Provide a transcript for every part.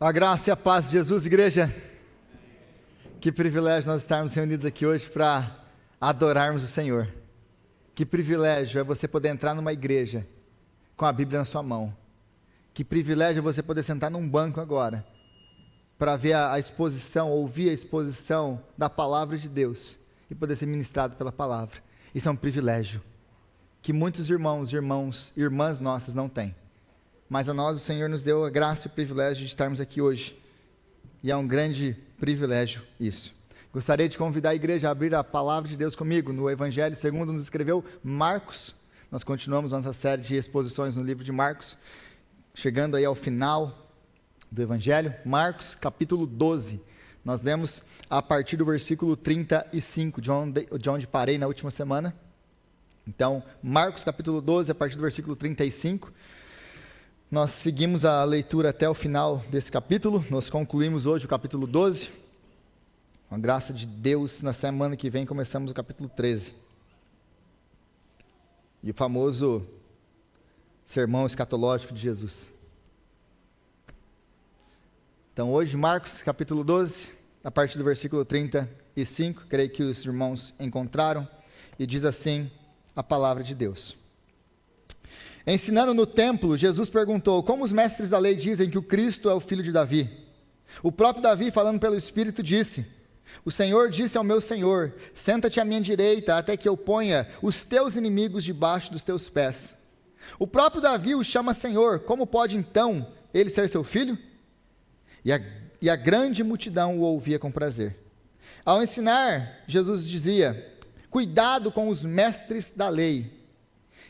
A graça e a paz de Jesus, igreja. Que privilégio nós estarmos reunidos aqui hoje para adorarmos o Senhor. Que privilégio é você poder entrar numa igreja com a Bíblia na sua mão. Que privilégio é você poder sentar num banco agora para ver a exposição, ouvir a exposição da palavra de Deus e poder ser ministrado pela palavra. Isso é um privilégio que muitos irmãs nossas não têm. Mas a nós o Senhor nos deu a graça e o privilégio de estarmos aqui hoje. E é um grande privilégio isso. Gostaria de convidar a igreja a abrir a palavra de Deus comigo no Evangelho segundo nos escreveu Marcos. Nós continuamos nossa série de exposições no livro de Marcos, chegando aí ao final do Evangelho. Marcos capítulo 12. Nós lemos a partir do versículo 35, de onde parei na última semana. Então, Marcos capítulo 12, a partir do versículo 35. Nós seguimos a leitura até o final desse capítulo, nós concluímos hoje o capítulo 12, com a graça de Deus, na semana que vem começamos o capítulo 13, e o famoso sermão escatológico de Jesus. Então hoje, Marcos capítulo 12, a partir do versículo 35, creio que os irmãos encontraram, e diz assim a palavra de Deus. Ensinando no templo, Jesus perguntou: como os mestres da lei dizem que o Cristo é o filho de Davi? O próprio Davi, falando pelo Espírito, disse: o Senhor disse ao meu Senhor: senta-te à minha direita, até que eu ponha os teus inimigos debaixo dos teus pés. O próprio Davi o chama Senhor, como pode então ele ser seu filho? E a grande multidão o ouvia com prazer. Ao ensinar, Jesus dizia: cuidado com os mestres da lei.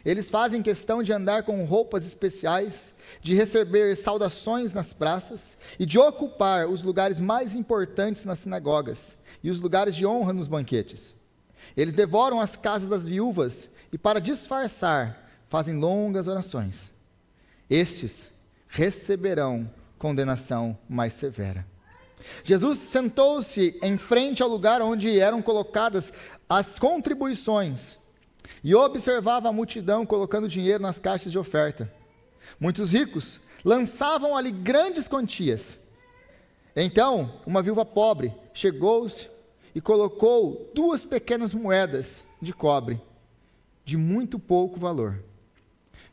Eles fazem questão de andar com roupas especiais, de receber saudações nas praças e de ocupar os lugares mais importantes nas sinagogas e os lugares de honra nos banquetes. Eles devoram as casas das viúvas e, para disfarçar, fazem longas orações. Estes receberão condenação mais severa. Jesus sentou-se em frente ao lugar onde eram colocadas as contribuições e observava a multidão colocando dinheiro nas caixas de oferta. Muitos ricos lançavam ali grandes quantias. Então, uma viúva pobre chegou-se e colocou 2 pequenas moedas de cobre, de muito pouco valor.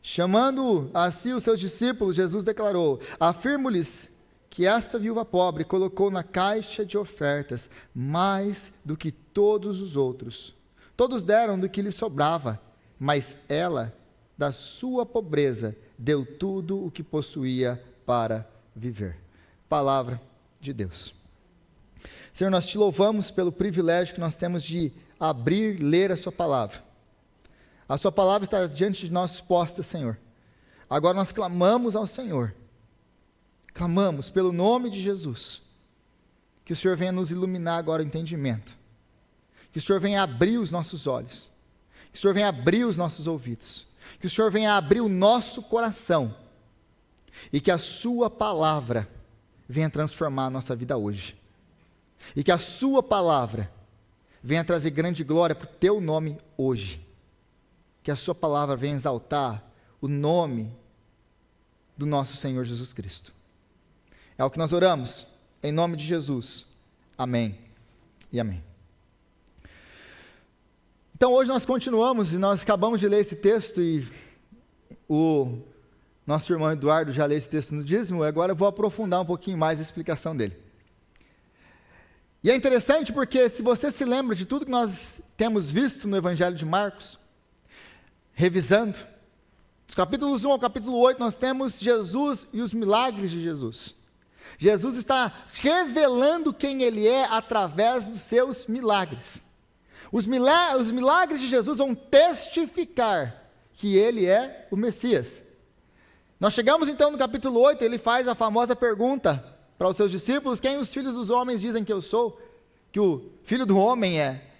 Chamando a si os seus discípulos, Jesus declarou: afirmo-lhes que esta viúva pobre colocou na caixa de ofertas mais do que todos os outros. Todos deram do que lhe sobrava, mas ela, da sua pobreza, deu tudo o que possuía para viver. Palavra de Deus. Senhor, nós te louvamos pelo privilégio que nós temos de abrir e ler a sua palavra. A sua palavra está diante de nós exposta, Senhor. Agora nós clamamos ao Senhor. Clamamos pelo nome de Jesus. Que o Senhor venha nos iluminar agora o entendimento. Que o Senhor venha abrir os nossos olhos, que o Senhor venha abrir os nossos ouvidos, que o Senhor venha abrir o nosso coração, e que a sua palavra venha transformar a nossa vida hoje, e que a sua palavra venha trazer grande glória para o teu nome hoje, que a sua palavra venha exaltar o nome do nosso Senhor Jesus Cristo. É o que nós oramos, em nome de Jesus, amém e amém. Então hoje nós continuamos e nós acabamos de ler esse texto e o nosso irmão Eduardo já leu esse texto no dízimo, agora eu vou aprofundar um pouquinho mais a explicação dele. E é interessante porque se você se lembra de tudo que nós temos visto no Evangelho de Marcos, revisando, dos capítulos 1 ao capítulo 8 nós temos Jesus e os milagres de Jesus. Jesus está revelando quem ele é através dos seus milagres. Os milagres de Jesus vão testificar que ele é o Messias. Nós chegamos então no capítulo 8, ele faz a famosa pergunta para os seus discípulos: quem os filhos dos homens dizem que eu sou? Que o filho do homem é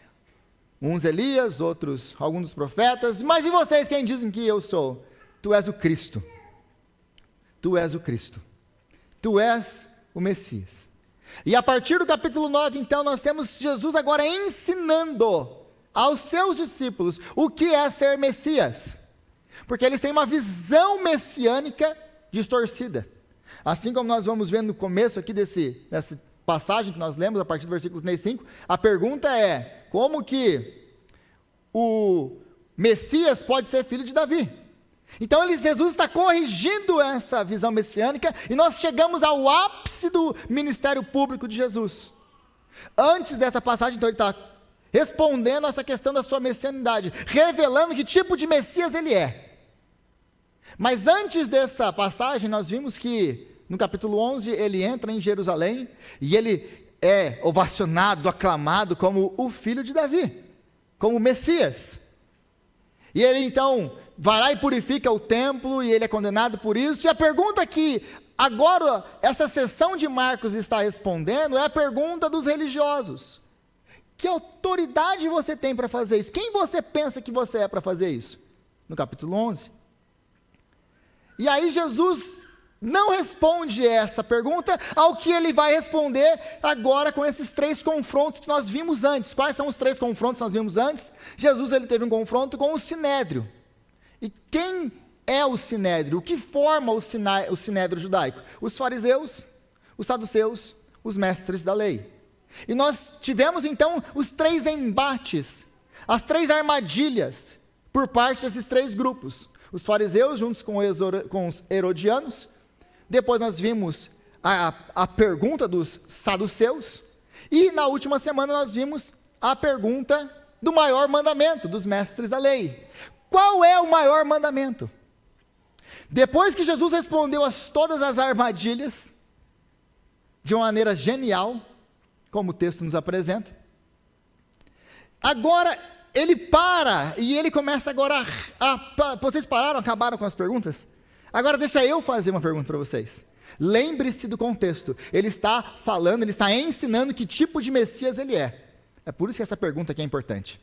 uns Elias, outros alguns dos profetas, mas e vocês quem dizem que eu sou? Tu és o Cristo. Tu és o Cristo. Tu és o Messias. E a partir do capítulo 9, então, nós temos Jesus agora ensinando aos seus discípulos o que é ser Messias. Porque eles têm uma visão messiânica distorcida. Assim como nós vamos ver no começo aqui dessa passagem que nós lemos, a partir do versículo 35, a pergunta é, como que o Messias pode ser filho de Davi? Então Jesus está corrigindo essa visão messiânica, e nós chegamos ao ápice do ministério público de Jesus. Antes dessa passagem, então, ele está respondendo essa questão da sua messianidade, revelando que tipo de Messias ele é. Mas antes dessa passagem, nós vimos que no capítulo 11, ele entra em Jerusalém, e ele é ovacionado, aclamado como o filho de Davi, como o Messias. E ele então vai lá e purifica o templo, e ele é condenado por isso. E a pergunta que agora essa sessão de Marcos está respondendo é a pergunta dos religiosos. Que autoridade você tem para fazer isso? Quem você pensa que você é para fazer isso? No capítulo 11. E aí Jesus não responde essa pergunta, ao que ele vai responder agora com esses 3 confrontos que nós vimos antes. Quais são os 3 confrontos que nós vimos antes? Jesus ele teve um confronto com o Sinédrio. E quem é o Sinédrio? O que forma o Sinédrio judaico? Os fariseus, os saduceus, os mestres da lei. E nós tivemos então os 3 embates, as 3 armadilhas por parte desses 3 grupos. Os fariseus juntos com os herodianos. Depois nós vimos a pergunta dos saduceus, e na última semana nós vimos a pergunta do maior mandamento, dos mestres da lei. Qual é o maior mandamento? Depois que Jesus respondeu a todas as armadilhas, de uma maneira genial, como o texto nos apresenta, agora ele para, e ele começa agora vocês pararam, acabaram com as perguntas? Agora deixa eu fazer uma pergunta para vocês. Lembre-se do contexto. Ele está falando, ele está ensinando que tipo de Messias ele é. É por isso que essa pergunta aqui é importante.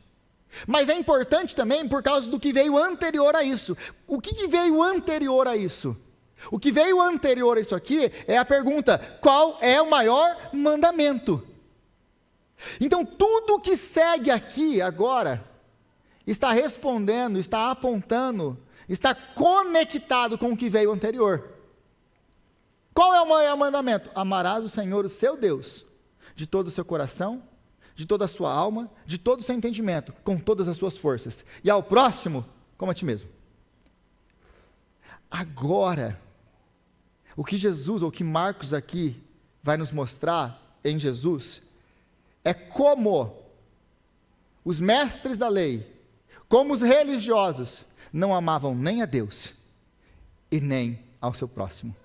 Mas é importante também por causa do que veio anterior a isso. O que veio anterior a isso? O que veio anterior a isso aqui é a pergunta: qual é o maior mandamento? Então tudo que segue aqui agora está respondendo, está apontando, está conectado com o que veio anterior. Qual é o maior mandamento? Amarás o Senhor, o seu Deus, de todo o seu coração, de toda a sua alma, de todo o seu entendimento, com todas as suas forças. E ao próximo, como a ti mesmo. Agora, o que Jesus, ou que Marcos aqui vai nos mostrar em Jesus, é como os mestres da lei, como os religiosos, não amavam nem a Deus e nem ao seu próximo.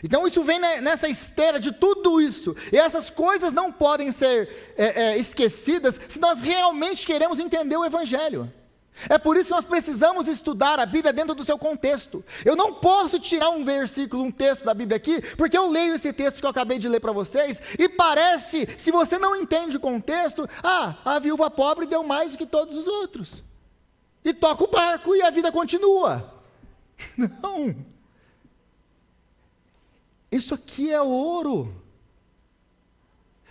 Então isso vem nessa esteira de tudo isso, e essas coisas não podem ser esquecidas se nós realmente queremos entender o Evangelho. É por isso que nós precisamos estudar a Bíblia dentro do seu contexto. Eu não posso tirar um versículo, um texto da Bíblia aqui, porque eu leio esse texto que eu acabei de ler para vocês, e parece, se você não entende o contexto, a viúva pobre deu mais do que todos os outros, e toca o barco e a vida continua. Não. Isso aqui é ouro.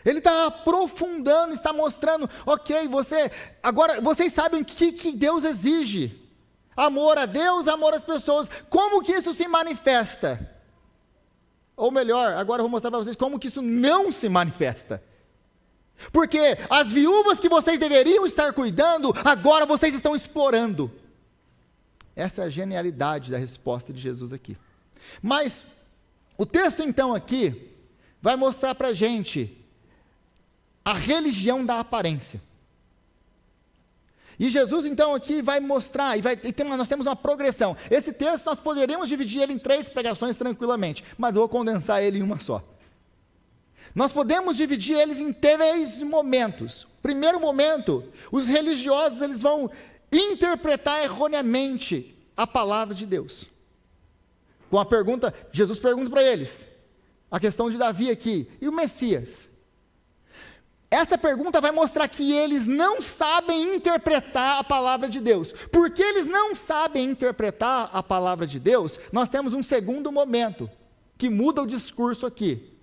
Ele está aprofundando, está mostrando, ok, agora vocês sabem o que Deus exige. Amor a Deus, amor às pessoas. Como que isso se manifesta? Ou melhor, agora eu vou mostrar para vocês como que isso não se manifesta. Porque as viúvas que vocês deveriam estar cuidando, agora vocês estão explorando. Essa é a genialidade da resposta de Jesus aqui. Mas o texto então aqui vai mostrar para a gente a religião da aparência. E Jesus então aqui vai mostrar, nós temos uma progressão. Esse texto nós poderíamos dividir ele em 3 pregações tranquilamente, mas eu vou condensar ele em uma só. Nós podemos dividir eles em 3 momentos. Primeiro momento, os religiosos eles vão interpretar erroneamente a palavra de Deus. Com a pergunta, Jesus pergunta para eles, a questão de Davi aqui, e o Messias? Essa pergunta vai mostrar que eles não sabem interpretar a palavra de Deus. Porque eles não sabem interpretar a palavra de Deus, nós temos um segundo momento, que muda o discurso aqui.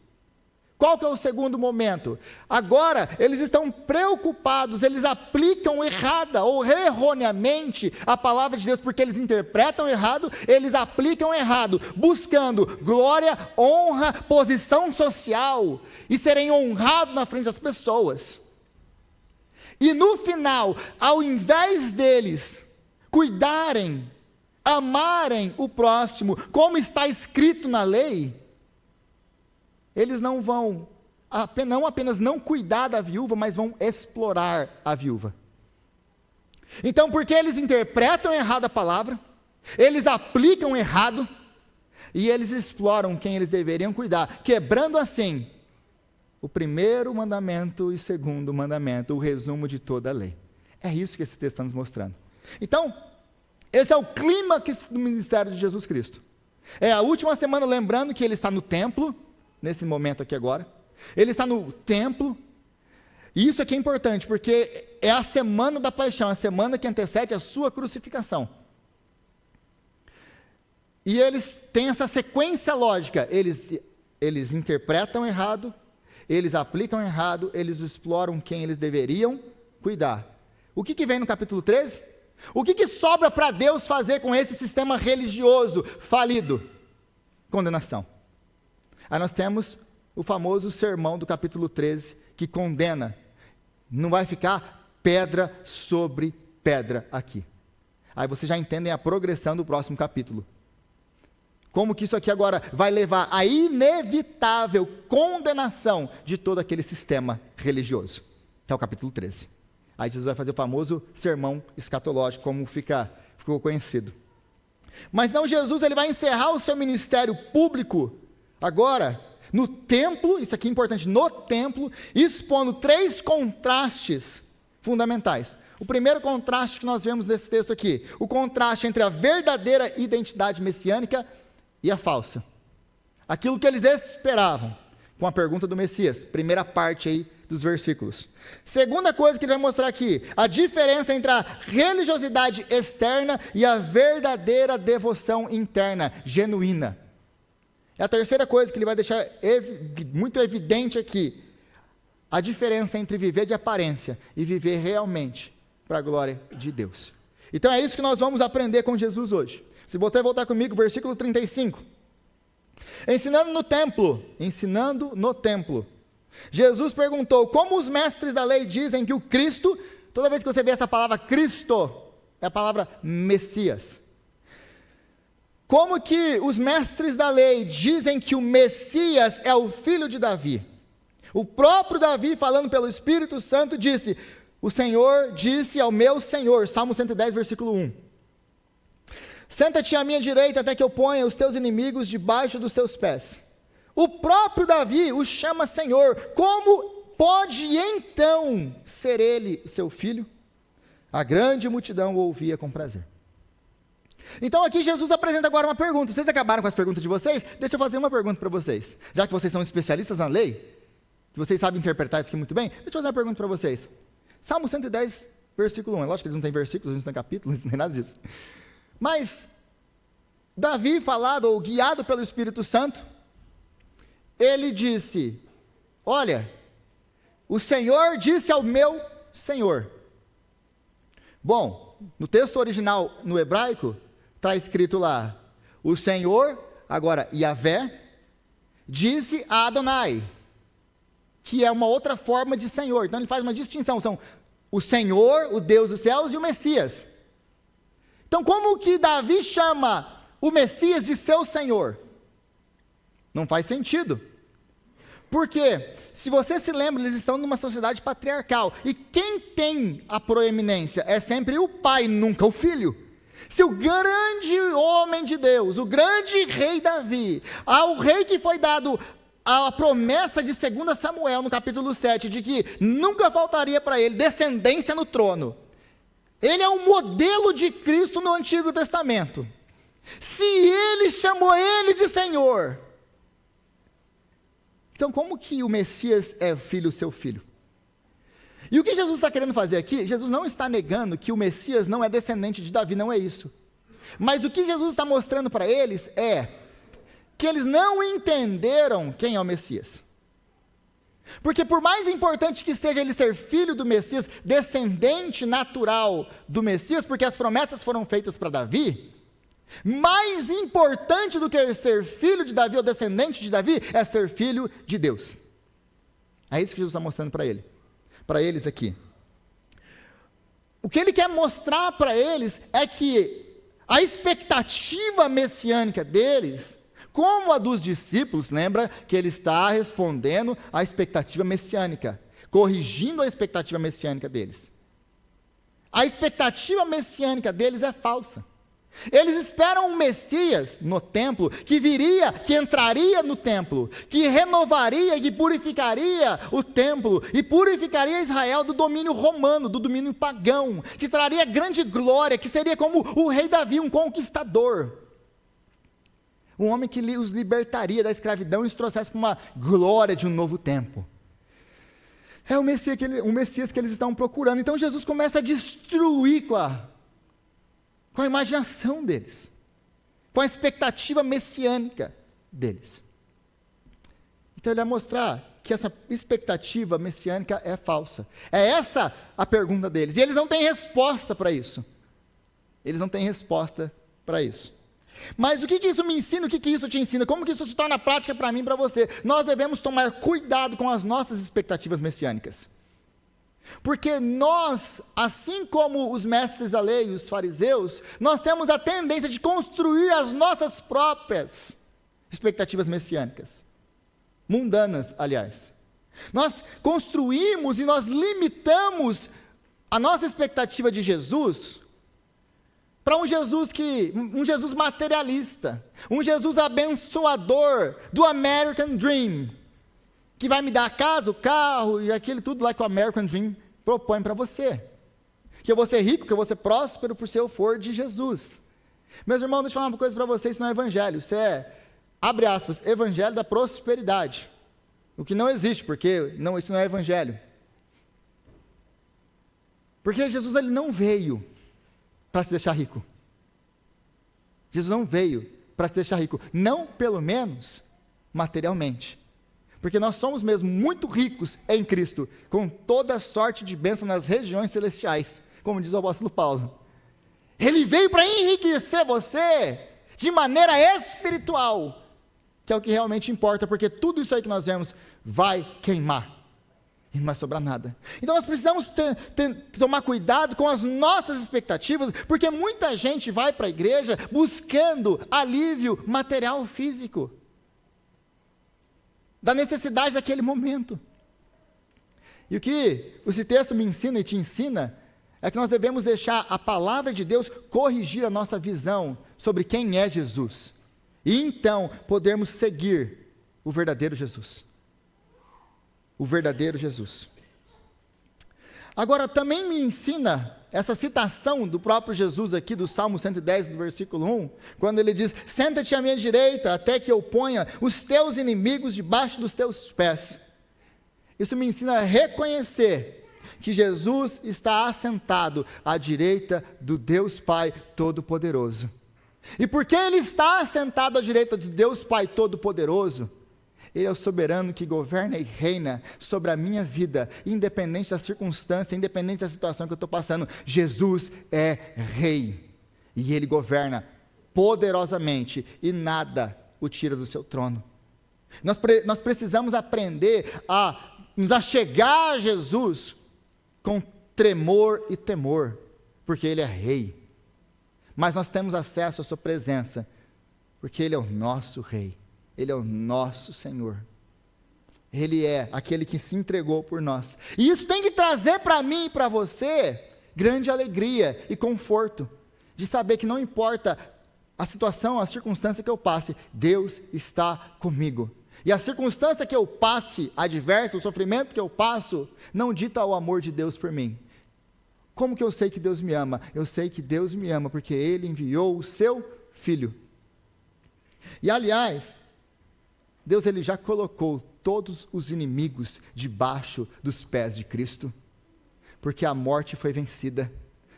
Qual que é o segundo momento? Agora, eles estão preocupados, eles aplicam errada ou erroneamente a palavra de Deus, porque eles interpretam errado, eles aplicam errado, buscando glória, honra, posição social e serem honrados na frente das pessoas. E no final, ao invés deles cuidarem, amarem o próximo, como está escrito na lei, eles não vão, não apenas não cuidar da viúva, mas vão explorar a viúva. Então, porque eles interpretam errado a palavra, eles aplicam errado, e eles exploram quem eles deveriam cuidar, quebrando assim o primeiro mandamento e o segundo mandamento, o resumo de toda a lei. É isso que esse texto está nos mostrando. Então, esse é o clímax do ministério de Jesus Cristo. É a última semana, lembrando que ele está no templo, nesse momento aqui agora, ele está no templo, e isso aqui é importante, porque é a semana da paixão, a semana que antecede a sua crucificação. E eles têm essa sequência lógica, eles interpretam errado, eles aplicam errado, eles exploram quem eles deveriam cuidar. O que vem no capítulo 13? O que sobra para Deus fazer com esse sistema religioso falido? Condenação. Aí nós temos o famoso sermão do capítulo 13, que condena. Não vai ficar pedra sobre pedra aqui. Aí vocês já entendem a progressão do próximo capítulo. Como que isso aqui agora vai levar à inevitável condenação de todo aquele sistema religioso. Que é o capítulo 13. Aí Jesus vai fazer o famoso sermão escatológico, como ficou conhecido. Mas não, Jesus ele vai encerrar o seu ministério público agora, no templo, isso aqui é importante, no templo, expondo 3 contrastes fundamentais. O primeiro contraste que nós vemos nesse texto aqui, o contraste entre a verdadeira identidade messiânica e a falsa. Aquilo que eles esperavam, com a pergunta do Messias, primeira parte aí dos versículos. Segunda coisa que ele vai mostrar aqui, a diferença entre a religiosidade externa e a verdadeira devoção interna, genuína. É a terceira coisa que ele vai deixar muito evidente aqui, a diferença entre viver de aparência e viver realmente para a glória de Deus. Então é isso que nós vamos aprender com Jesus hoje. Se você voltar comigo, versículo 35. Ensinando no templo, Jesus perguntou, como os mestres da lei dizem que o Cristo, toda vez que você vê essa palavra Cristo, é a palavra Messias. Como que os mestres da lei dizem que o Messias é o filho de Davi? O próprio Davi, falando pelo Espírito Santo, disse, o Senhor disse ao meu Senhor, Salmo 110, versículo 1. Senta-te à minha direita até que eu ponha os teus inimigos debaixo dos teus pés. O próprio Davi o chama Senhor. Como pode então ser ele seu filho? A grande multidão o ouvia com prazer. Então aqui Jesus apresenta agora uma pergunta. Vocês acabaram com as perguntas de vocês? Deixa eu fazer uma pergunta para vocês. Já que vocês são especialistas na lei, que vocês sabem interpretar isso aqui muito bem, deixa eu fazer uma pergunta para vocês. Salmo 110, versículo 1. É lógico que eles não têm versículos, eles não têm capítulos, eles não têm nada disso. Mas Davi, falado ou guiado pelo Espírito Santo, ele disse, olha, o Senhor disse ao meu Senhor. Bom, no texto original, no hebraico, está escrito lá, o Senhor, agora Yahvé, disse a Adonai, que é uma outra forma de Senhor. Então ele faz uma distinção, são o Senhor, o Deus dos céus e o Messias. Então como que Davi chama o Messias de seu Senhor? Não faz sentido. Porque, se você se lembra, eles estão numa sociedade patriarcal, e quem tem a proeminência é sempre o pai, nunca o filho. Se o grande homem de Deus, o grande rei Davi, ao rei que foi dado a promessa de 2 Samuel, no capítulo 7, de que nunca faltaria para ele descendência no trono, ele é um modelo de Cristo no Antigo Testamento. Se ele chamou ele de Senhor, então como que o Messias é filho, seu filho? E o que Jesus está querendo fazer aqui, Jesus não está negando que o Messias não é descendente de Davi, não é isso. Mas o que Jesus está mostrando para eles é que eles não entenderam quem é o Messias. Porque por mais importante que seja ele ser filho do Messias, descendente natural do Messias, porque as promessas foram feitas para Davi, mais importante do que ser filho de Davi ou descendente de Davi, é ser filho de Deus. É isso que Jesus está mostrando para eles aqui. O que ele quer mostrar para eles é que a expectativa messiânica deles, como a dos discípulos, lembra que ele está respondendo à expectativa messiânica, corrigindo a expectativa messiânica deles. A expectativa messiânica deles é falsa. Eles esperam um Messias no templo, que viria, que entraria no templo, que renovaria e que purificaria o templo, e purificaria Israel do domínio romano, do domínio pagão, que traria grande glória, que seria como o rei Davi, um conquistador. Um homem que os libertaria da escravidão e os trouxesse para uma glória de um novo tempo. É o Messias que eles estão procurando. Então Jesus começa a destruir com a imaginação deles, com a expectativa messiânica deles. Então ele vai mostrar que essa expectativa messiânica é falsa. É essa a pergunta deles. E eles não têm resposta para isso. Eles não têm resposta para isso. Mas o que isso me ensina? O que isso te ensina? Como que isso se torna prática para mim e para você? Nós devemos tomar cuidado com as nossas expectativas messiânicas. Porque nós, assim como os mestres da lei e os fariseus, nós temos a tendência de construir as nossas próprias expectativas messiânicas. Mundanas, aliás. Nós construímos e nós limitamos a nossa expectativa de Jesus para um Jesus materialista, um Jesus abençoador do American Dream, que vai me dar a casa, o carro e aquilo tudo lá que o American Dream propõe para você. Que eu vou ser rico, que eu vou ser próspero por se eu for de Jesus. Meus irmãos, deixa eu falar uma coisa para vocês, isso não é evangelho, isso é, abre aspas, evangelho da prosperidade. O que não existe, porque isso não é evangelho. Porque Jesus ele não veio para te deixar rico. Jesus não veio para te deixar rico, não pelo menos materialmente. Porque nós somos mesmo muito ricos em Cristo, com toda sorte de bênção nas regiões celestiais, como diz o apóstolo Paulo. Ele veio para enriquecer você de maneira espiritual, que é o que realmente importa, porque tudo isso aí que nós vemos vai queimar. E não vai sobrar nada. Então nós precisamos tomar cuidado com as nossas expectativas, porque muita gente vai para a igreja buscando alívio material físico, da necessidade daquele momento. E o que esse texto me ensina e te ensina, é que nós devemos deixar a palavra de Deus corrigir a nossa visão sobre quem é Jesus, e então podermos seguir o verdadeiro Jesus. O verdadeiro Jesus. Agora, também me ensina essa citação do próprio Jesus aqui, do Salmo 110, do versículo 1, quando ele diz, senta-te à minha direita, até que eu ponha os teus inimigos debaixo dos teus pés. Isso me ensina a reconhecer que Jesus está assentado à direita do Deus Pai Todo-Poderoso. E porque ele está assentado à direita do Deus Pai Todo-Poderoso, ele é o soberano que governa e reina sobre a minha vida, independente da circunstância, independente da situação que eu estou passando. Jesus é rei, e ele governa poderosamente, e nada o tira do seu trono. Nós precisamos aprender a nos achegar a Jesus com tremor e temor, porque ele é rei. Mas nós temos acesso à sua presença, porque ele é o nosso rei. Ele é o nosso Senhor. Ele é aquele que se entregou por nós. E isso tem que trazer para mim e para você grande alegria e conforto, de saber que não importa a situação, a circunstância que eu passe, Deus está comigo. E a circunstância que eu passe adversa, o sofrimento que eu passo, não dita o amor de Deus por mim. Como que eu sei que Deus me ama? Eu sei que Deus me ama porque Ele enviou o seu Filho. E aliás, Deus ele já colocou todos os inimigos debaixo dos pés de Cristo, porque a morte foi vencida.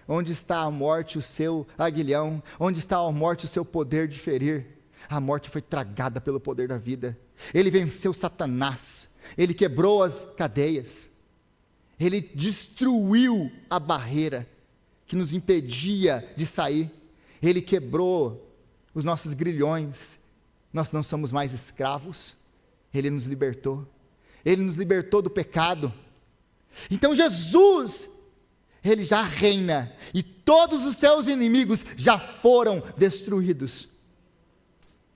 Onde está a morte, o seu aguilhão? Onde está a morte, o seu poder de ferir? A morte foi tragada pelo poder da vida. Ele venceu Satanás. Ele quebrou as cadeias. Ele destruiu a barreira que nos impedia de sair. Ele quebrou os nossos grilhões. Nós não somos mais escravos. Ele nos libertou. Ele nos libertou do pecado. Então Jesus, ele já reina. E todos os seus inimigos já foram destruídos.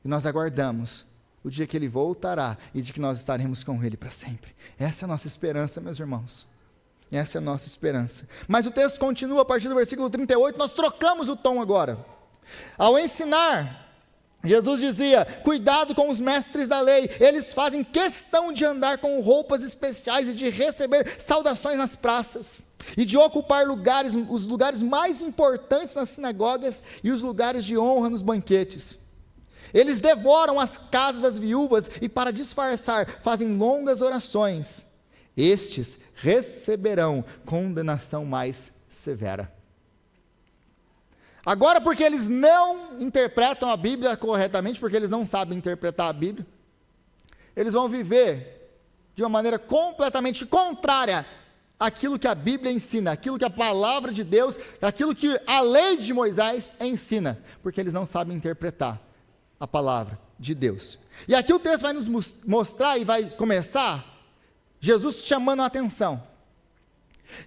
E nós aguardamos o dia que ele voltará e de que nós estaremos com ele para sempre. Essa é a nossa esperança, meus irmãos. Essa é a nossa esperança. Mas o texto continua a partir do versículo 38, nós trocamos o tom agora. Ao ensinar, Jesus dizia: cuidado com os mestres da lei, eles fazem questão de andar com roupas especiais e de receber saudações nas praças, e de ocupar os lugares mais importantes nas sinagogas e os lugares de honra nos banquetes. Eles devoram as casas das viúvas e, para disfarçar, fazem longas orações. Estes receberão condenação mais severa. Agora, porque eles não interpretam a Bíblia corretamente, porque eles não sabem interpretar a Bíblia, eles vão viver de uma maneira completamente contrária àquilo que a Bíblia ensina, aquilo que a palavra de Deus, aquilo que a lei de Moisés ensina, porque eles não sabem interpretar a palavra de Deus. E aqui o texto vai nos mostrar e vai começar Jesus chamando a atenção.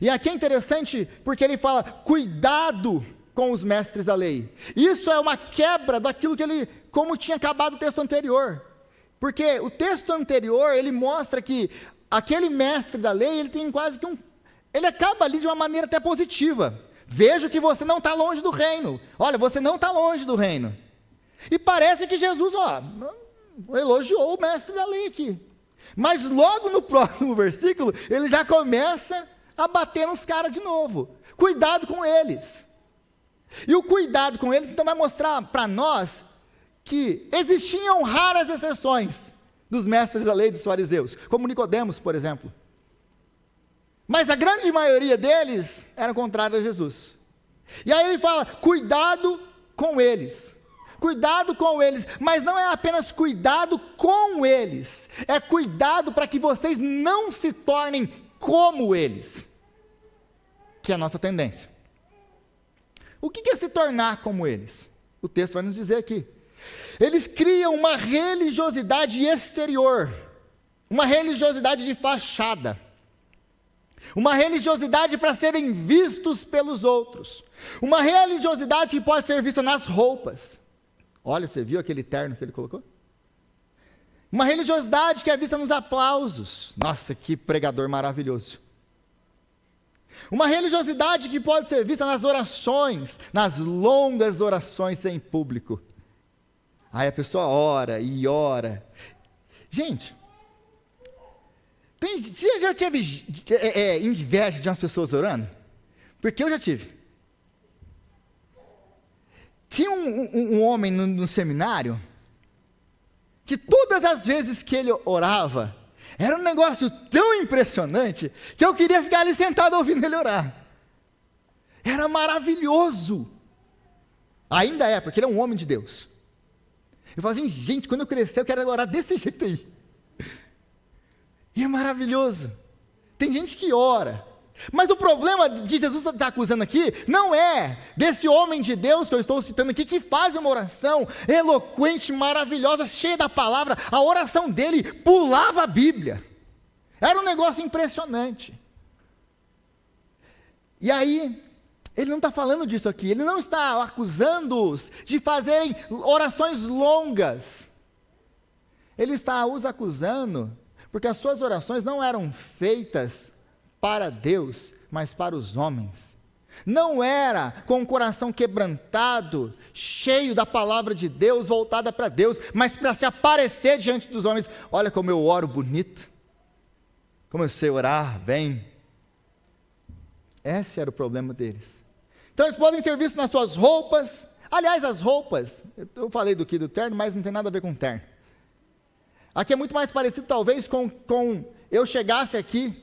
E aqui é interessante porque ele fala: cuidado com os mestres da lei. Isso é uma quebra daquilo que ele, como tinha acabado o texto anterior. Porque o texto anterior, ele mostra que aquele mestre da lei, ele tem quase que ele acaba ali de uma maneira até positiva. Vejo que você não está longe do reino. Olha, você não está longe do reino. E parece que Jesus, elogiou o mestre da lei aqui. Mas logo no próximo versículo, ele já começa a bater nos caras de novo. Cuidado com eles. E o cuidado com eles, então, vai mostrar para nós que existiam raras exceções dos mestres da lei dos fariseus, como Nicodemos, por exemplo. Mas a grande maioria deles era contrário a Jesus. E aí ele fala: cuidado com eles. Cuidado com eles, mas não é apenas cuidado com eles, é cuidado para que vocês não se tornem como eles, que é a nossa tendência. O que é se tornar como eles? O texto vai nos dizer aqui. Eles criam uma religiosidade exterior, uma religiosidade de fachada, uma religiosidade para serem vistos pelos outros, uma religiosidade que pode ser vista nas roupas. Olha, você viu aquele terno que ele colocou? Uma religiosidade que é vista nos aplausos. Nossa, que pregador maravilhoso. Uma religiosidade que pode ser vista nas orações, nas longas orações em público. Aí a pessoa ora e ora. Gente, você já teve inveja de umas pessoas orando? Porque eu já tive. Tinha um homem no seminário, que todas as vezes que ele orava, era um negócio tão impressionante, que eu queria ficar ali sentado ouvindo ele orar. Era maravilhoso. Ainda é, porque ele é um homem de Deus. Eu falo assim: gente, quando eu crescer eu quero orar desse jeito aí. E é maravilhoso. Tem gente que ora. Mas o problema que Jesus está acusando aqui não é desse homem de Deus que eu estou citando aqui, que faz uma oração eloquente, maravilhosa, cheia da palavra. A oração dele pulava a Bíblia. Era um negócio impressionante. E aí, ele não está falando disso aqui. Ele não está acusando-os de fazerem orações longas. Ele está os acusando porque as suas orações não eram feitas para Deus, mas para os homens. Não era com o coração quebrantado, cheio da palavra de Deus, voltada para Deus, mas para se aparecer diante dos homens. Olha como eu oro bonito, como eu sei orar bem. Esse era o problema deles. Então eles podem ser vistos nas suas roupas. Aliás, as roupas, eu falei do terno, mas não tem nada a ver com terno. Aqui é muito mais parecido talvez com eu chegasse aqui,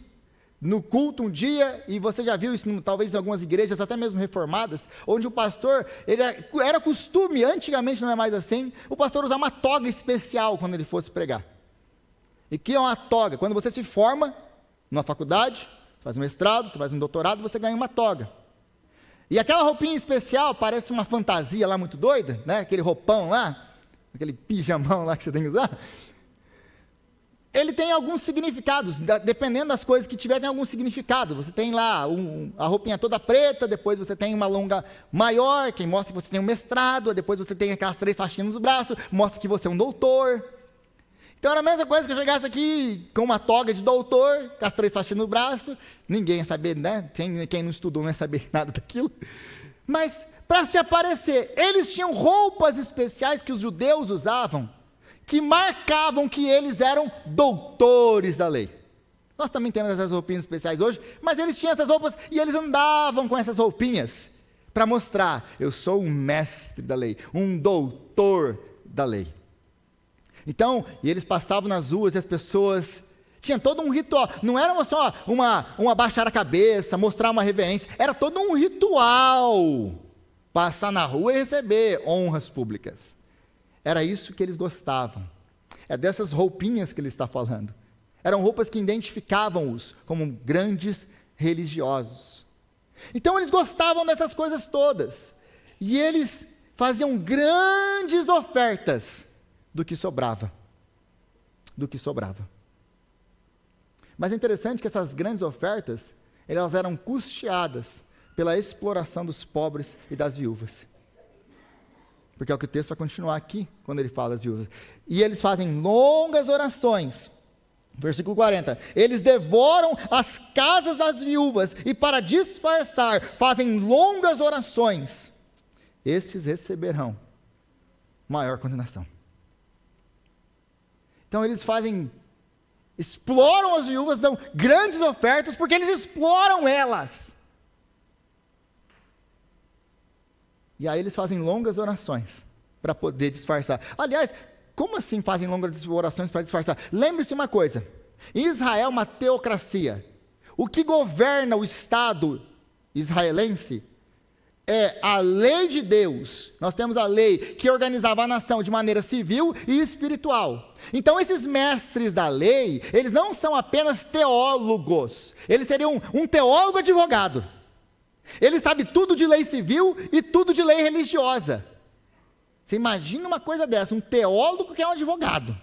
no culto um dia, e você já viu isso talvez em algumas igrejas, até mesmo reformadas, onde o pastor, era costume, antigamente não é mais assim, o pastor usar uma toga especial quando ele fosse pregar. E que é uma toga? Quando você se forma numa faculdade, faz um mestrado, você faz um doutorado, você ganha uma toga. E aquela roupinha especial parece uma fantasia lá muito doida, né? Aquele roupão lá, aquele pijamão lá que você tem que usar. Ele tem alguns significados, dependendo das coisas que tiver, tem algum significado. Você tem lá a roupinha toda preta, depois você tem uma longa maior, que mostra que você tem um mestrado, depois você tem aquelas 3 faixinhas nos braços, mostra que você é um doutor. Então era a mesma coisa que eu chegasse aqui com uma toga de doutor, com as 3 faixinhas no braço, ninguém ia saber, né? Quem não estudou não ia saber nada daquilo. Mas, para se aparecer, eles tinham roupas especiais que os judeus usavam, que marcavam que eles eram doutores da lei. Nós também temos essas roupinhas especiais hoje, mas eles tinham essas roupas e eles andavam com essas roupinhas para mostrar, eu sou um mestre da lei, um doutor da lei. Então, e eles passavam nas ruas e as pessoas tinham todo um ritual, não era só uma baixar a cabeça, mostrar uma reverência, era todo um ritual, passar na rua e receber honras públicas. Era isso que eles gostavam. É dessas roupinhas que ele está falando. Eram roupas que identificavam-os como grandes religiosos. Então eles gostavam dessas coisas todas. E eles faziam grandes ofertas do que sobrava. Do que sobrava. Mas é interessante que essas grandes ofertas, elas eram custeadas pela exploração dos pobres e das viúvas. Porque é o que o texto vai continuar aqui, quando ele fala das viúvas. E eles fazem longas orações. Versículo 40. Eles devoram as casas das viúvas e, para disfarçar, fazem longas orações. Estes receberão maior condenação. Então eles exploram as viúvas, dão grandes ofertas, porque eles exploram elas. E aí eles fazem longas orações para poder disfarçar. Aliás, como assim fazem longas orações para disfarçar? Lembre-se uma coisa, Israel é uma teocracia. O que governa o Estado israelense é a lei de Deus. Nós temos a lei que organizava a nação de maneira civil e espiritual. Então esses mestres da lei, eles não são apenas teólogos, eles seriam um teólogo advogado. Ele sabe tudo de lei civil e tudo de lei religiosa. Você imagina uma coisa dessa, um teólogo que é um advogado.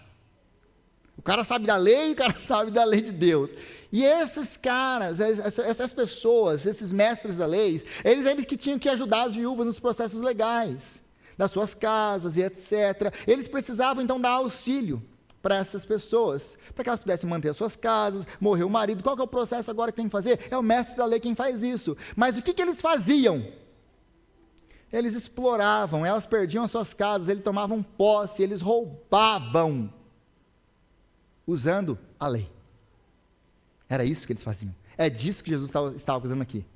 O cara sabe da lei, o cara sabe da lei de Deus. E esses caras, essas pessoas, esses mestres da lei, eles que tinham que ajudar as viúvas nos processos legais, das suas casas e etc. Eles precisavam então dar auxílio para essas pessoas, para que elas pudessem manter as suas casas, morreu o marido. Qual que é o processo agora que tem que fazer? É o mestre da lei quem faz isso. Mas o que eles faziam? Eles exploravam, elas perdiam as suas casas, eles tomavam posse, eles roubavam, usando a lei. Era isso que eles faziam. É disso que Jesus estava acusando aqui.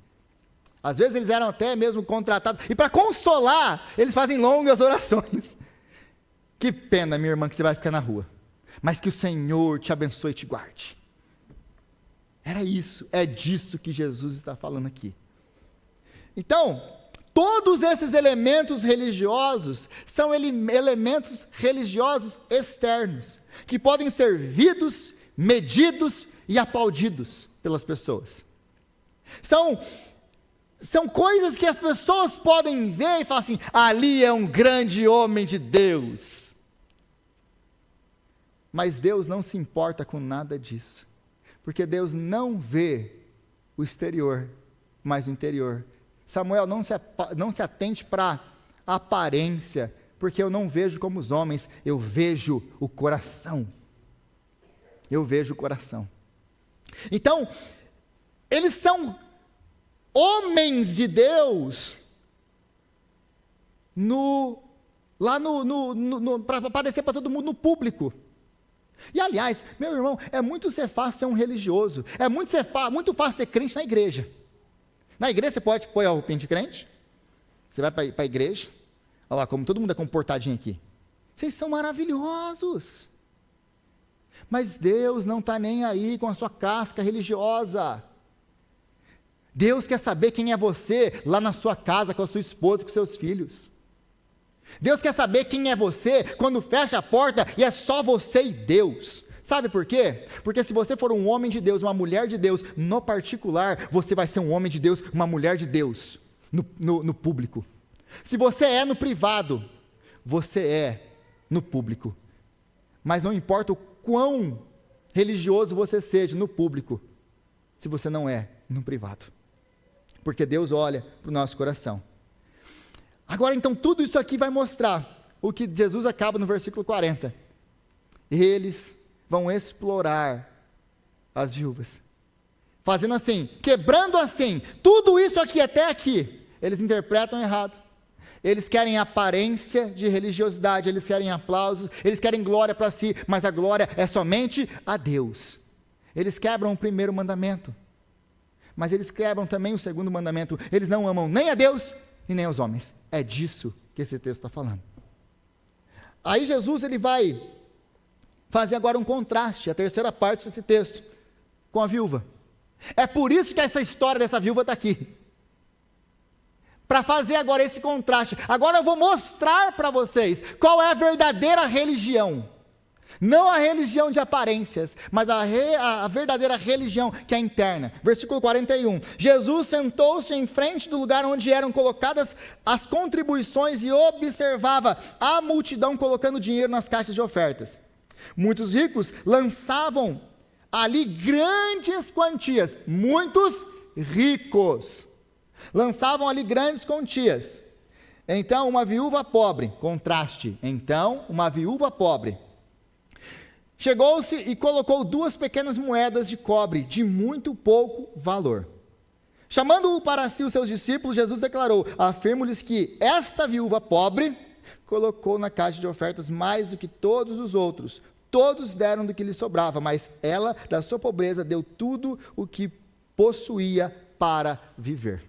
Às vezes eles eram até mesmo contratados, e para consolar, eles fazem longas orações. Que pena, minha irmã, que você vai ficar na rua. Mas que o Senhor te abençoe e te guarde. Era isso, é disso que Jesus está falando aqui. Então, todos esses elementos religiosos são elementos religiosos externos, que podem ser vidos, medidos e aplaudidos pelas pessoas. São coisas que as pessoas podem ver e falar assim, ali é um grande homem de Deus. Mas Deus não se importa com nada disso, porque Deus não vê o exterior, mas o interior. Samuel, não se atente para a aparência, porque eu não vejo como os homens, eu vejo o coração. Eu vejo o coração. Então, eles são homens de Deus, para aparecer para todo mundo no público. E aliás, meu irmão, é muito fácil ser um religioso, é muito fácil ser crente na igreja. Na igreja você pode pôr a roupinha de crente, você vai para a igreja, olha lá como todo mundo é comportadinho aqui. Vocês são maravilhosos. Mas Deus não está nem aí com a sua casca religiosa. Deus quer saber quem é você lá na sua casa, com a sua esposa e com seus filhos. Deus quer saber quem é você quando fecha a porta e é só você e Deus. Sabe por quê? Porque se você for um homem de Deus, uma mulher de Deus, no particular, você vai ser um homem de Deus, uma mulher de Deus, no público. Se você é no privado, você é no público. Mas não importa o quão religioso você seja no público, se você não é no privado. Porque Deus olha para o nosso coração. Agora, então, tudo isso aqui vai mostrar o que Jesus acaba no versículo 40. Eles vão explorar as viúvas. Fazendo assim, quebrando assim, tudo isso aqui até aqui, eles interpretam errado. Eles querem aparência de religiosidade, eles querem aplausos, eles querem glória para si, mas a glória é somente a Deus. Eles quebram o primeiro mandamento, mas eles quebram também o segundo mandamento. Eles não amam nem a Deus e nem aos homens. É disso que esse texto está falando. Aí Jesus ele vai fazer agora um contraste, a terceira parte desse texto, com a viúva. É por isso que essa história dessa viúva está aqui. Para fazer agora esse contraste. Agora eu vou mostrar para vocês qual é a verdadeira religião. Não a religião de aparências, mas a verdadeira religião que é interna. Versículo 41. Jesus sentou-se em frente do lugar onde eram colocadas as contribuições e observava a multidão colocando dinheiro nas caixas de ofertas. Muitos ricos lançavam ali grandes quantias. Muitos ricos lançavam ali grandes quantias. Então, uma viúva pobre, contraste. Então, uma viúva pobre chegou-se e colocou 2 pequenas moedas de cobre, de muito pouco valor. Chamando para si os seus discípulos, Jesus declarou: afirmo-lhes que esta viúva pobre colocou na caixa de ofertas mais do que todos os outros. Todos deram do que lhe sobrava, mas ela, da sua pobreza, deu tudo o que possuía para viver.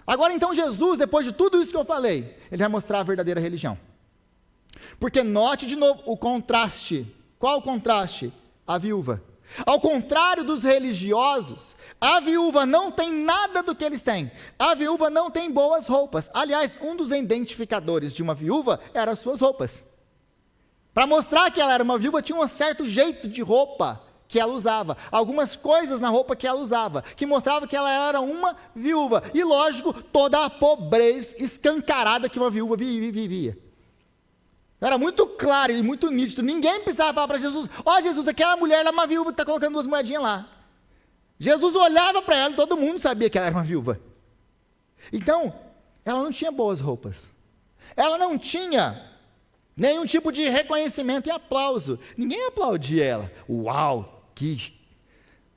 Agora então Jesus, depois de tudo isso que eu falei, ele vai mostrar a verdadeira religião. Porque note de novo o contraste. Qual o contraste? A viúva. Ao contrário dos religiosos, a viúva não tem nada do que eles têm. A viúva não tem boas roupas. Aliás, um dos identificadores de uma viúva eram as suas roupas. Para mostrar que ela era uma viúva, tinha um certo jeito de roupa que ela usava, algumas coisas na roupa que ela usava, que mostrava que ela era uma viúva, e lógico, toda a pobreza escancarada que uma viúva vivia. Era muito claro e muito nítido, ninguém precisava falar para Jesus: ó Jesus, aquela mulher ela é uma viúva que está colocando 2 moedinhas lá. Jesus olhava para ela e todo mundo sabia que ela era uma viúva. Então, ela não tinha boas roupas, ela não tinha nenhum tipo de reconhecimento e aplauso, ninguém aplaudia ela. Uau!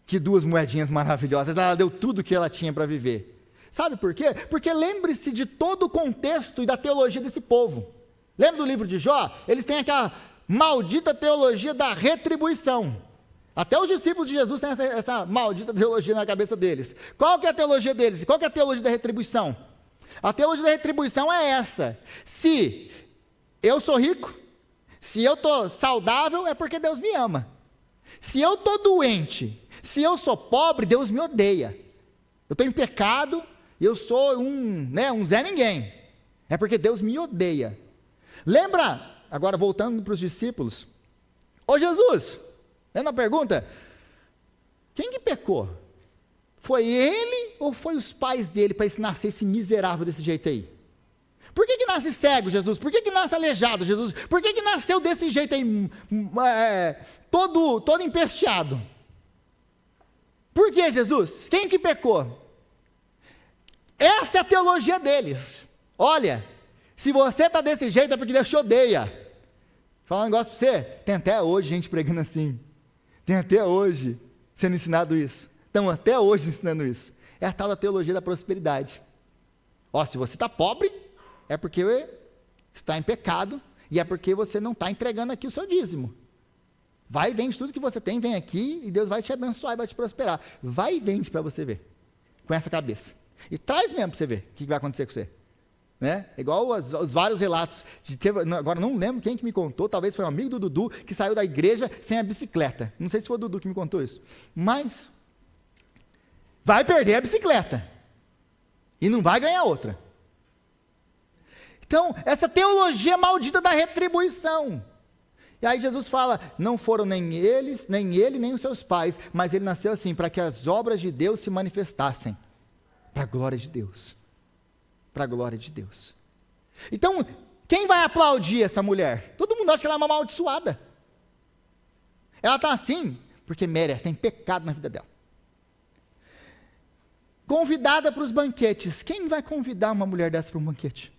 Que 2 moedinhas maravilhosas, ela deu tudo que ela tinha para viver. Sabe por quê? Porque lembre-se de todo o contexto e da teologia desse povo. Lembra do livro de Jó? Eles têm aquela maldita teologia da retribuição. Até os discípulos de Jesus têm essa maldita teologia na cabeça deles. Qual que é a teologia deles? Qual que é a teologia da retribuição? A teologia da retribuição é essa: se eu sou rico, se eu estou saudável, é porque Deus me ama. Se eu estou doente, se eu sou pobre, Deus me odeia. Eu estou em pecado, eu sou um Zé Ninguém. É porque Deus me odeia. Lembra, agora voltando para os discípulos, ô Jesus, lembra a pergunta? Quem que pecou? Foi ele ou foi os pais dele para esse nascer esse miserável desse jeito aí? Por que nasce cego, Jesus? Por que nasce aleijado, Jesus? Por que nasceu desse jeito aí, todo empesteado? Por que, Jesus? Quem que pecou? Essa é a teologia deles. Olha, se você está desse jeito é porque Deus te odeia. Vou falar um negócio para você, tem até hoje gente pregando assim. Tem até hoje sendo ensinado isso. Estão até hoje ensinando isso. É a tal da teologia da prosperidade. Ó, se você está pobre, é porque você está em pecado e é porque você não está entregando aqui o seu dízimo. Vai e vende tudo que você tem, vem aqui e Deus vai te abençoar e vai te prosperar. Vai e vende para você ver, com essa cabeça. E traz mesmo para você ver o que vai acontecer com você. Né? Igual os vários relatos, agora não lembro quem que me contou, talvez foi um amigo do Dudu, que saiu da igreja sem a bicicleta. Não sei se foi o Dudu que me contou isso. Mas, vai perder a bicicleta. E não vai ganhar outra. Então, essa teologia maldita da retribuição. E aí Jesus fala, não foram nem ele, nem os seus pais, mas ele nasceu assim, para que as obras de Deus se manifestassem. Para a glória de Deus. Para a glória de Deus. Então, quem vai aplaudir essa mulher? Todo mundo acha que ela é uma amaldiçoada. Ela está assim, porque merece, tem pecado na vida dela. Convidada para os banquetes. Quem vai convidar uma mulher dessa para um banquete?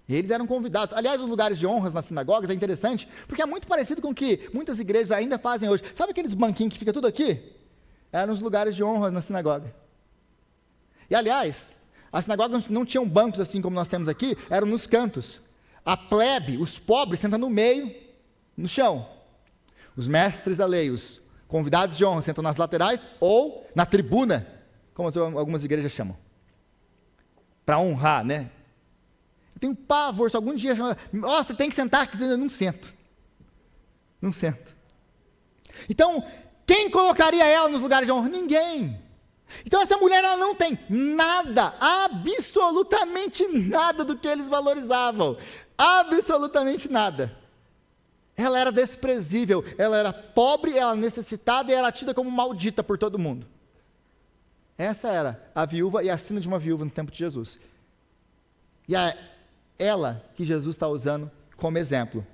Eles eram convidados. Aliás, os lugares de honras nas sinagogas é interessante, porque é muito parecido com o que muitas igrejas ainda fazem hoje. Sabe aqueles banquinhos que fica tudo aqui? Eram os lugares de honras na sinagoga. E aliás, as sinagogas não tinham bancos assim como nós temos aqui, eram nos cantos. A plebe, os pobres, sentam no meio, no chão. Os mestres da lei, os convidados de honra, sentam nas laterais ou na tribuna, como algumas igrejas chamam. Para honrar, né? Eu tenho pavor, se algum dia chamar, você tem que sentar aqui, eu não sento. Não sento. Então, quem colocaria ela nos lugares de honra? Ninguém. Então essa mulher, ela não tem nada, absolutamente nada do que eles valorizavam. Absolutamente nada. Ela era desprezível, ela era pobre, ela era necessitada e era tida como maldita por todo mundo. Essa era a viúva e a sina de uma viúva no tempo de Jesus. E é ela que Jesus está usando como exemplo.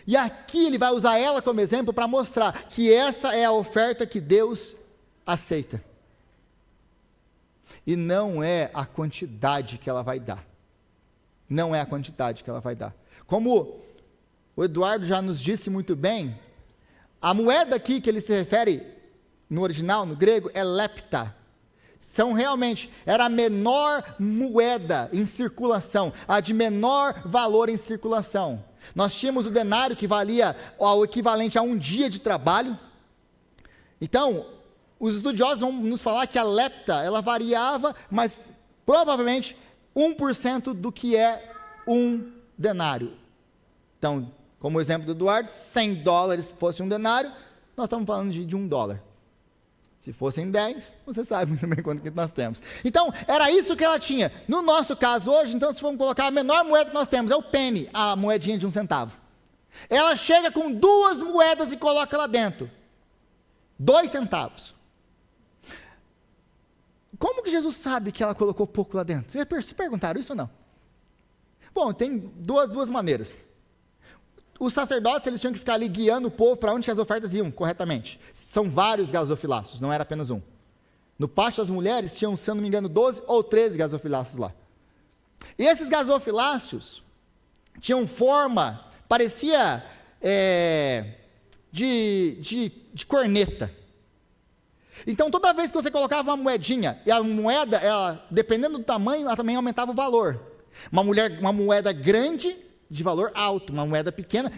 E aqui ele vai usar ela como exemplo para mostrar que essa é a oferta que Deus aceita. E não é a quantidade que ela vai dar. Não é a quantidade que ela vai dar. Como o Eduardo já nos disse muito bem, a moeda aqui que ele se refere, no original, no grego, é lepta. Era a menor moeda em circulação, a de menor valor em circulação. Nós tínhamos o denário que valia o equivalente a um dia de trabalho. Então, os estudiosos vão nos falar que a lepta, ela variava, mas provavelmente 1% do que é um denário. Então, como o exemplo do Eduardo, $100 fosse um denário, nós estamos falando de $1. Se fossem 10, você sabe muito bem quanto que nós temos. Então, era isso que ela tinha. No nosso caso hoje, então, se formos colocar a menor moeda que nós temos, é o penny, a moedinha de 1 centavo. Ela chega com 2 moedas e coloca lá dentro. 2 centavos. Como que Jesus sabe que ela colocou pouco lá dentro? Vocês perguntaram isso ou não? Bom, tem duas maneiras. Os sacerdotes, eles tinham que ficar ali guiando o povo para onde as ofertas iam corretamente. São vários gasofilaços, não era apenas um. No pátio das mulheres, tinham, se eu não me engano, 12 ou 13 gasofilaços lá. E esses gasofiláceos tinham forma, parecia de corneta. Então, toda vez que você colocava uma moedinha, e a moeda, ela, dependendo do tamanho, ela também aumentava o valor. Uma moeda grande, de valor alto, uma moeda pequena,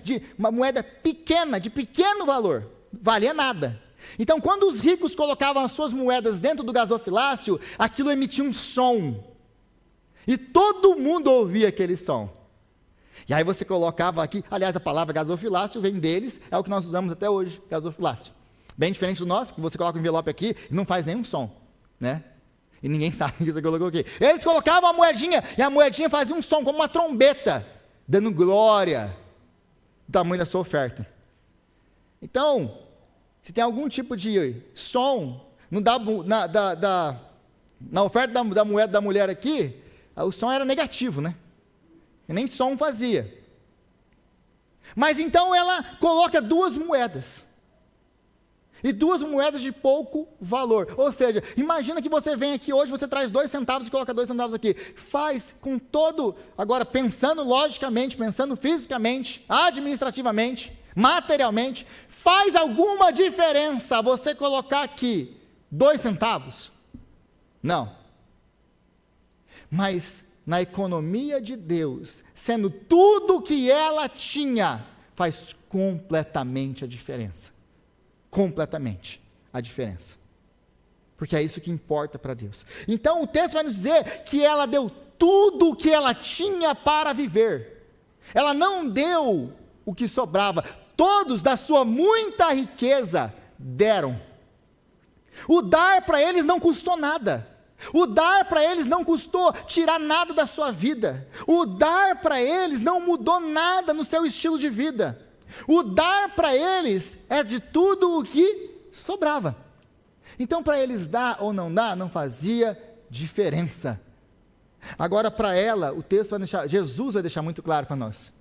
de pequeno valor, valia nada. Então, quando os ricos colocavam as suas moedas dentro do gasofilácio, aquilo emitia um som, e todo mundo ouvia aquele som. E aí você colocava aqui, aliás, a palavra gasofilácio vem deles, é o que nós usamos até hoje, gasofilácio. Bem diferente do nosso, que você coloca um envelope aqui e não faz nenhum som, né? E ninguém sabe que você colocou aqui. Eles colocavam a moedinha, e a moedinha fazia um som, como uma trombeta, dando glória do tamanho da sua oferta. Então, se tem algum tipo de som, não dá, na oferta da moeda da mulher aqui, o som era negativo, né? E nem som fazia. Mas então ela coloca 2 moedas. E 2 moedas de pouco valor. Ou seja, imagina que você vem aqui hoje, você traz 2 centavos e coloca 2 centavos aqui. Faz com todo, agora pensando logicamente, pensando fisicamente, administrativamente, materialmente, faz alguma diferença você colocar aqui 2 centavos? Não. Mas na economia de Deus, sendo tudo o que ela tinha, faz completamente a diferença. Completamente a diferença. Porque é isso que importa para Deus. Então o texto vai nos dizer que ela deu tudo o que ela tinha para viver. Ela não deu o que sobrava. Todos da sua muita riqueza deram. O dar para eles não custou nada. O dar para eles não custou tirar nada da sua vida. O dar para eles não mudou nada no seu estilo de vida. O dar para eles é de tudo o que sobrava. Então, para eles dar ou não dar, não fazia diferença. Agora, para ela, o texto vai deixar, Jesus vai deixar muito claro para nós.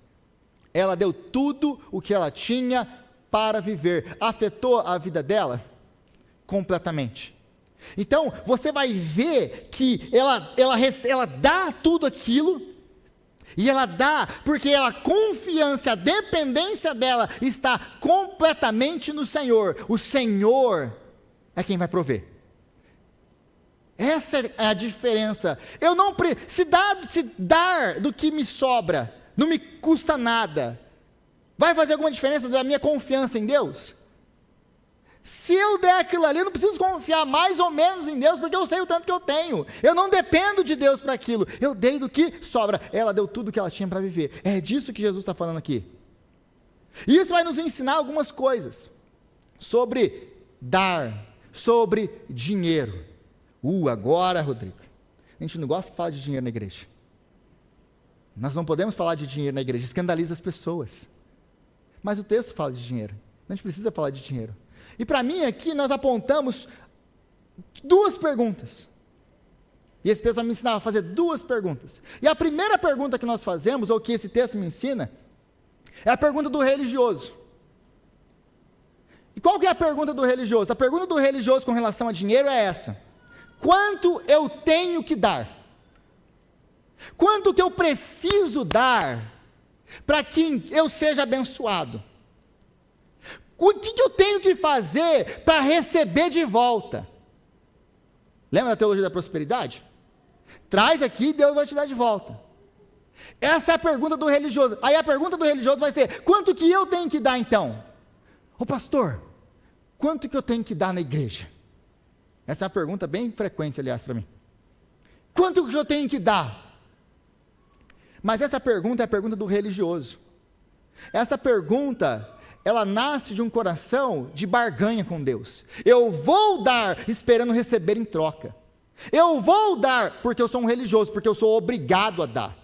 Ela deu tudo o que ela tinha para viver. Afetou a vida dela? Completamente. Então, você vai ver que ela dá tudo aquilo, e ela dá porque a confiança, a dependência dela está completamente no Senhor. O Senhor é quem vai prover. Essa é a diferença. Eu não se dar do que me sobra, não me custa nada. Vai fazer alguma diferença da minha confiança em Deus? Se eu der aquilo ali, eu não preciso confiar mais ou menos em Deus, porque eu sei o tanto que eu tenho. Eu não dependo de Deus para aquilo. Eu dei do que sobra. Ela deu tudo o que ela tinha para viver. É disso que Jesus está falando aqui. E isso vai nos ensinar algumas coisas sobre dar, sobre dinheiro. Agora, Rodrigo, a gente não gosta de falar de dinheiro na igreja. Nós não podemos falar de dinheiro na igreja, escandaliza as pessoas. Mas o texto fala de dinheiro. A gente precisa falar de dinheiro. E para mim aqui nós apontamos duas perguntas. E esse texto vai me ensinar a fazer duas perguntas. E a primeira pergunta que nós fazemos, ou que esse texto me ensina, é a pergunta do religioso. E qual que é a pergunta do religioso? A pergunta do religioso com relação a dinheiro é essa: quanto eu tenho que dar? Quanto que eu preciso dar para que eu seja abençoado? O que eu tenho que fazer para receber de volta? Lembra da teologia da prosperidade? Traz aqui e Deus vai te dar de volta. Essa é a pergunta do religioso. Aí a pergunta do religioso vai ser: quanto que eu tenho que dar então? Ô pastor, quanto que eu tenho que dar na igreja? Essa é uma pergunta bem frequente, aliás, para mim. Quanto que eu tenho que dar? Mas essa pergunta é a pergunta do religioso. Essa pergunta, ela nasce de um coração de barganha com Deus. Eu vou dar esperando receber em troca. Eu vou dar porque eu sou um religioso, porque eu sou obrigado a dar.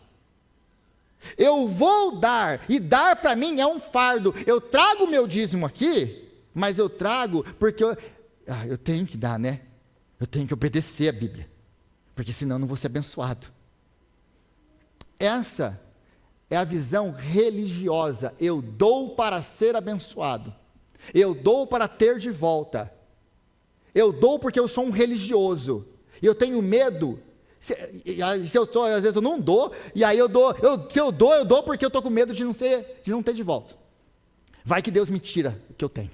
Eu vou dar, e dar para mim é um fardo. Eu trago o meu dízimo aqui, mas eu trago porque eu tenho que dar, né? Eu tenho que obedecer a Bíblia, porque senão eu não vou ser abençoado. Essa é a visão religiosa. Eu dou para ser abençoado. Eu dou para ter de volta. Eu dou porque eu sou um religioso. E eu tenho medo. Se eu tô, às vezes eu não dou, e aí eu dou. Se eu dou porque eu estou com medo de não ter de volta. Vai que Deus me tira o que eu tenho.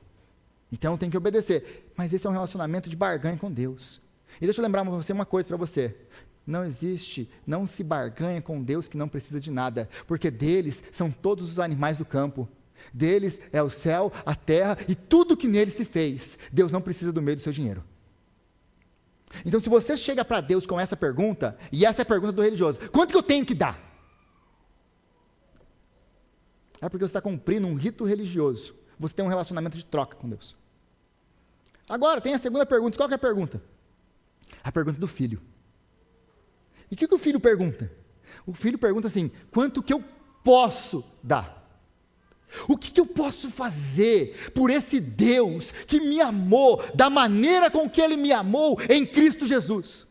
Então eu tenho que obedecer. Mas esse é um relacionamento de barganha com Deus. E deixa eu lembrar uma coisa para você. Não se barganha com Deus que não precisa de nada, porque deles são todos os animais do campo, deles é o céu, a terra e tudo que nele se fez. Deus não precisa do meio do seu dinheiro. Então, se você chega para Deus com essa pergunta, e essa é a pergunta do religioso: quanto que eu tenho que dar? É porque você está cumprindo um rito religioso, você tem um relacionamento de troca com Deus. Agora, tem a segunda pergunta. Qual que é a pergunta? A pergunta do filho. E o que o filho pergunta? O filho pergunta assim: quanto que eu posso dar? O que eu posso fazer por esse Deus que me amou da maneira com que Ele me amou em Cristo Jesus?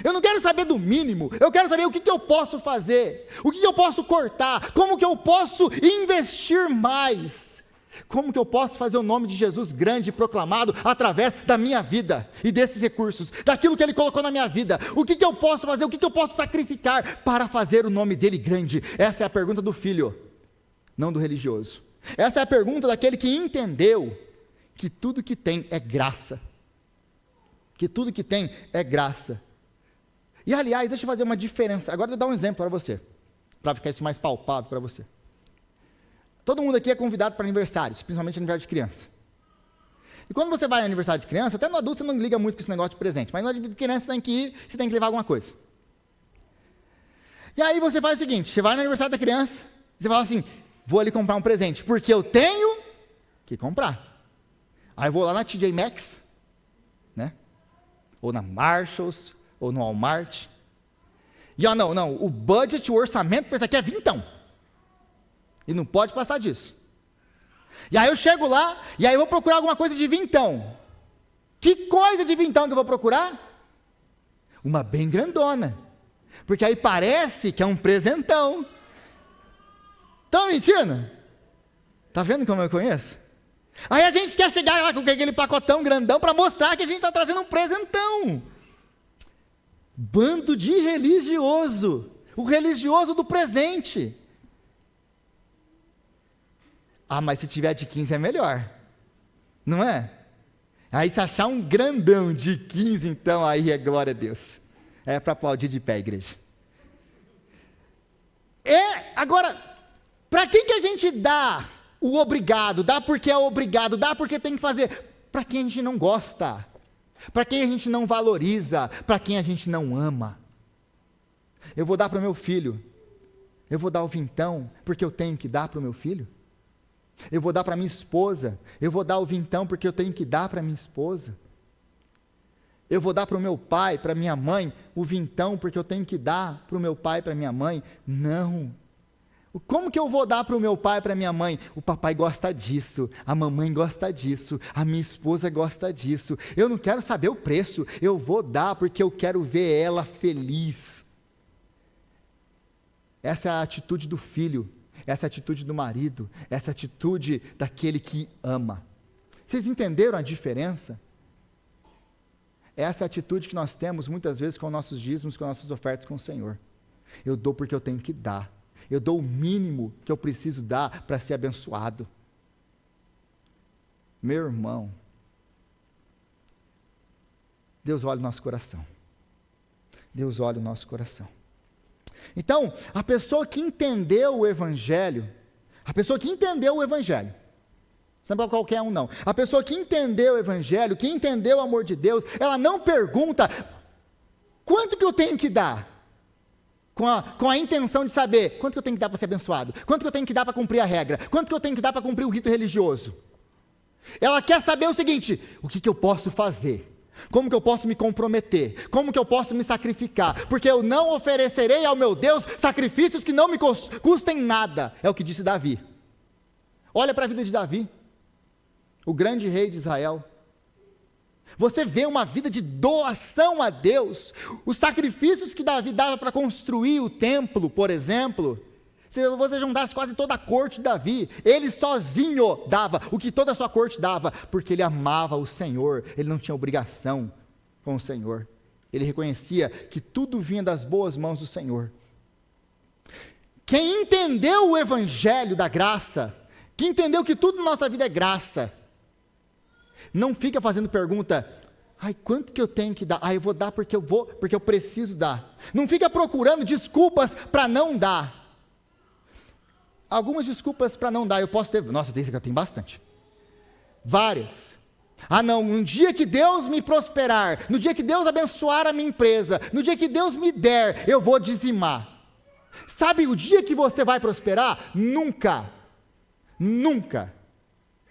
Eu não quero saber do mínimo, eu quero saber o que eu posso fazer, o que eu posso cortar, como que eu posso investir mais. Como que eu posso fazer o nome de Jesus grande e proclamado através da minha vida e desses recursos, daquilo que Ele colocou na minha vida? O que eu posso fazer, o que eu posso sacrificar para fazer o nome dEle grande? Essa é a pergunta do filho, não do religioso. Essa é a pergunta daquele que entendeu que tudo que tem é graça. Que tudo que tem é graça. E aliás, deixa eu fazer uma diferença. Agora eu vou dar um exemplo para você, para ficar isso mais palpável para você. Todo mundo aqui é convidado para aniversários, principalmente aniversário de criança. E quando você vai no aniversário de criança, até no adulto você não liga muito com esse negócio de presente, mas no de criança você tem que ir, você tem que levar alguma coisa. E aí você faz o seguinte: você vai no aniversário da criança, você fala assim: vou ali comprar um presente, porque eu tenho que comprar. Aí eu vou lá na TJ Maxx, ou na Marshalls, ou no Walmart. E não, o budget, o orçamento para isso aqui é vintão. E não pode passar disso. E aí eu chego lá, e aí eu vou procurar alguma coisa de vintão. Que coisa de vintão que eu vou procurar? Uma bem grandona. Porque aí parece que é um presentão. Estão mentindo? Está vendo como eu conheço? Aí a gente quer chegar lá com aquele pacotão grandão para mostrar que a gente está trazendo um presentão. Bando de religioso. O religioso do presente. Ah, mas se tiver de 15 é melhor. Não é? Aí se achar um grandão de 15, então aí é glória a Deus. É para aplaudir de pé, igreja. Agora, para que a gente dá o obrigado? Dá porque é obrigado, dá porque tem que fazer. Para quem a gente não gosta, para quem a gente não valoriza, para quem a gente não ama. Eu vou dar para o meu filho, eu vou dar o vintão porque eu tenho que dar para o meu filho? Eu vou dar para minha esposa, eu vou dar o vintão porque eu tenho que dar para minha esposa? Eu vou dar para o meu pai, para minha mãe, o vintão porque eu tenho que dar para o meu pai, para minha mãe? Não. Como que eu vou dar para o meu pai, para minha mãe? O papai gosta disso, a mamãe gosta disso, a minha esposa gosta disso. Eu não quero saber o preço, eu vou dar porque eu quero ver ela feliz. Essa é a atitude do filho, essa é a atitude do marido, essa é a atitude daquele que ama. Vocês entenderam a diferença? Essa é a atitude que nós temos muitas vezes com nossos dízimos, com nossas ofertas com o Senhor. Eu dou porque eu tenho que dar. Eu dou o mínimo que eu preciso dar para ser abençoado. Meu irmão, Deus olha o nosso coração. Deus olha o nosso coração. Então, a pessoa que entendeu o Evangelho, não é qualquer um não, a pessoa que entendeu o Evangelho, que entendeu o amor de Deus, ela não pergunta, quanto que eu tenho que dar? Com a intenção de saber, quanto que eu tenho que dar para ser abençoado? Quanto que eu tenho que dar para cumprir a regra? Quanto que eu tenho que dar para cumprir o rito religioso? Ela quer saber o seguinte, o que eu posso fazer? Como que eu posso me comprometer? Como que eu posso me sacrificar? Porque eu não oferecerei ao meu Deus sacrifícios que não me custem nada. É o que disse Davi. Olha para a vida de Davi, o grande rei de Israel. Você vê uma vida de doação a Deus. Os sacrifícios que Davi dava para construir o templo, por exemplo, se você juntasse quase toda a corte de Davi, ele sozinho dava o que toda a sua corte dava, porque ele amava o Senhor, ele não tinha obrigação com o Senhor, ele reconhecia que tudo vinha das boas mãos do Senhor. Quem entendeu o Evangelho da graça, que entendeu que tudo na nossa vida é graça, não fica fazendo pergunta, quanto que eu tenho que dar? Eu vou dar porque eu preciso dar. Não fica procurando desculpas para não dar. Algumas desculpas para não dar, eu posso ter, eu tenho bastante. Várias. Não, um dia que Deus me prosperar, no dia que Deus abençoar a minha empresa, no dia que Deus me der, eu vou dizimar. Sabe o dia que você vai prosperar? Nunca. Nunca.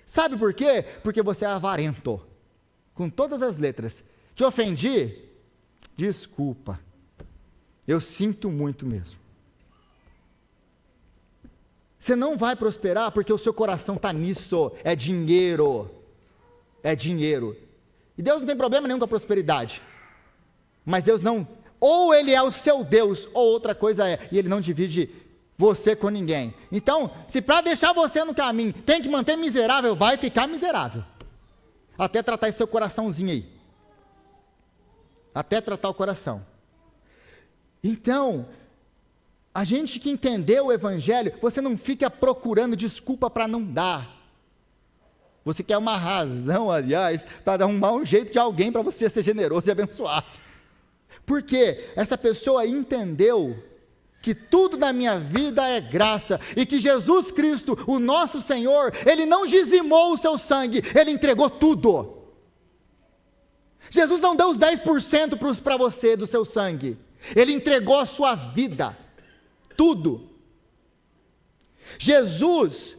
Sabe por quê? Porque você é avarento. Com todas as letras. Te ofendi? Desculpa. Eu sinto muito mesmo. Você não vai prosperar porque o seu coração está nisso. É dinheiro. É dinheiro. E Deus não tem problema nenhum com a prosperidade. Mas Deus não... Ou Ele é o seu Deus, ou outra coisa é. E Ele não divide você com ninguém. Então, se para deixar você no caminho tem que manter miserável, vai ficar miserável. Até tratar esse seu coraçãozinho aí. Até tratar o coração. Então, a gente que entendeu o Evangelho, você não fica procurando desculpa para não dar. Você quer uma razão, aliás, para arrumar um jeito de alguém para você ser generoso e abençoar. Porque essa pessoa entendeu que tudo na minha vida é graça, e que Jesus Cristo, o nosso Senhor, Ele não dizimou o seu sangue, Ele entregou tudo. Jesus não deu os 10% para você do seu sangue, Ele entregou a sua vida, tudo. Jesus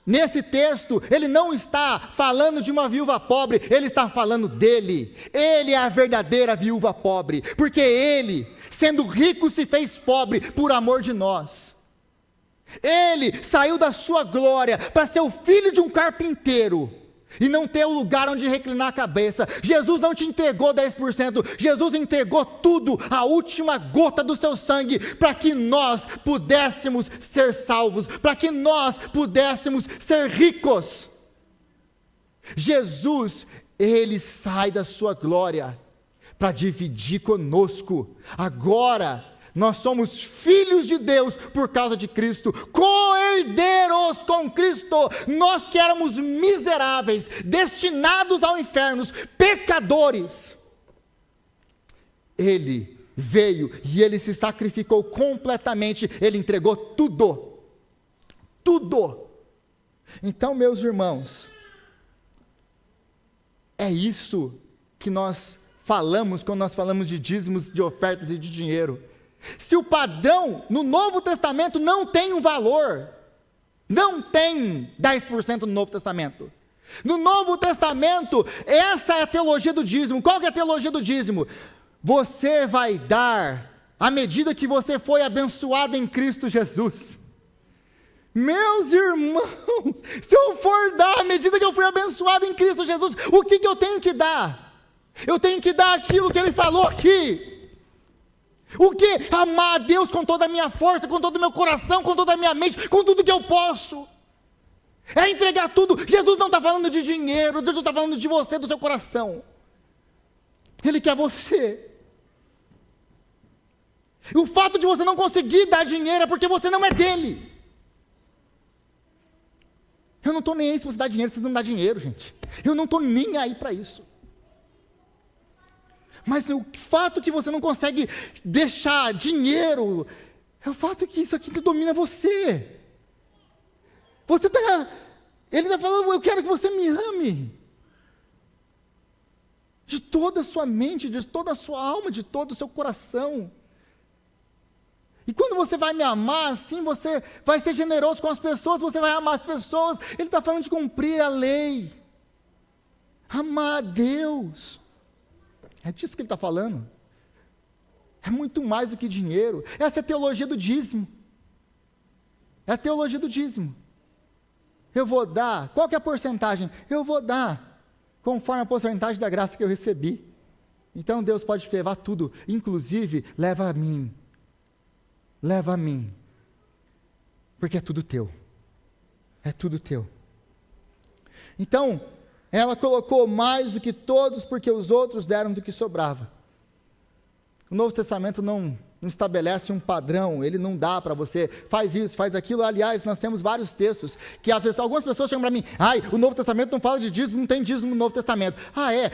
Nesse texto, ele não está falando de uma viúva pobre, ele está falando dele. Ele é a verdadeira viúva pobre, porque ele, sendo rico, se fez pobre por amor de nós. Ele saiu da sua glória para ser o filho de um carpinteiro e não ter um lugar onde reclinar a cabeça. Jesus não te entregou 10%, Jesus entregou tudo, a última gota do seu sangue, para que nós pudéssemos ser salvos, para que nós pudéssemos ser ricos. Jesus, ele sai da sua glória para dividir conosco. Agora nós somos filhos de Deus por causa de Cristo, co-herdeiros com Cristo. Nós que éramos miseráveis, destinados ao inferno, pecadores, ele veio e ele se sacrificou completamente, ele entregou tudo, tudo. Então, meus irmãos, é isso que nós falamos quando nós falamos de dízimos, de ofertas e de dinheiro. Se o padrão no Novo Testamento não tem um valor, não tem 10% no Novo Testamento. No Novo Testamento, essa é a teologia do dízimo. Qual que é a teologia do dízimo? Você vai dar à medida que você foi abençoado em Cristo Jesus. Meus irmãos, se eu for dar à medida que eu fui abençoado em Cristo Jesus, o que eu tenho que dar? Eu tenho que dar aquilo que ele falou aqui. O que? Amar a Deus com toda a minha força, com todo o meu coração, com toda a minha mente, com tudo que eu posso. É entregar tudo. Jesus não está falando de dinheiro, Jesus está falando de você, do seu coração. Ele quer você. E o fato de você não conseguir dar dinheiro é porque você não é dele. Eu não estou nem aí se você dá dinheiro, se você não dá dinheiro, gente. Eu não estou nem aí para isso. Mas o fato que você não consegue deixar dinheiro, é o fato que isso aqui domina você. Ele está falando, eu quero que você me ame. De toda a sua mente, de toda a sua alma, de todo o seu coração. E quando você vai me amar assim, você vai ser generoso com as pessoas, você vai amar as pessoas. Ele está falando de cumprir a lei. Amar a Deus. É disso que ele está falando. É muito mais do que dinheiro. Essa é a teologia do dízimo. É a teologia do dízimo. Eu vou dar, qual que é a porcentagem? Eu vou dar, conforme a porcentagem da graça que eu recebi. Então Deus pode levar tudo, inclusive leva a mim. Leva a mim. Porque é tudo teu. É tudo teu. Então, ela colocou mais do que todos, porque os outros deram do que sobrava. O Novo Testamento não estabelece um padrão, ele não dá para você, faz isso, faz aquilo. Aliás, nós temos vários textos, que algumas pessoas chegam para mim, o Novo Testamento não fala de dízimo, não tem dízimo no Novo Testamento.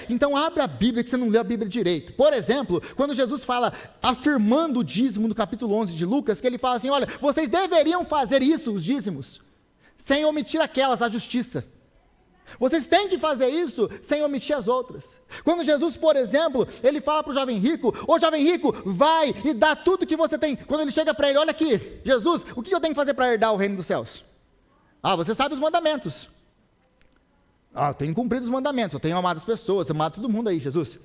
Então abra a Bíblia, que você não lê a Bíblia direito. Por exemplo, quando Jesus fala, afirmando o dízimo no capítulo 11 de Lucas, que ele fala assim, olha, vocês deveriam fazer isso, os dízimos, sem omitir aquelas, a justiça. Vocês têm que fazer isso sem omitir as outras. Quando Jesus, por exemplo, ele fala para o jovem rico, ô jovem rico, vai e dá tudo que você tem. Quando ele chega para ele, olha aqui, Jesus, o que eu tenho que fazer para herdar o reino dos céus? Você sabe os mandamentos. Eu tenho cumprido os mandamentos, eu tenho amado as pessoas, amado todo mundo aí, Jesus.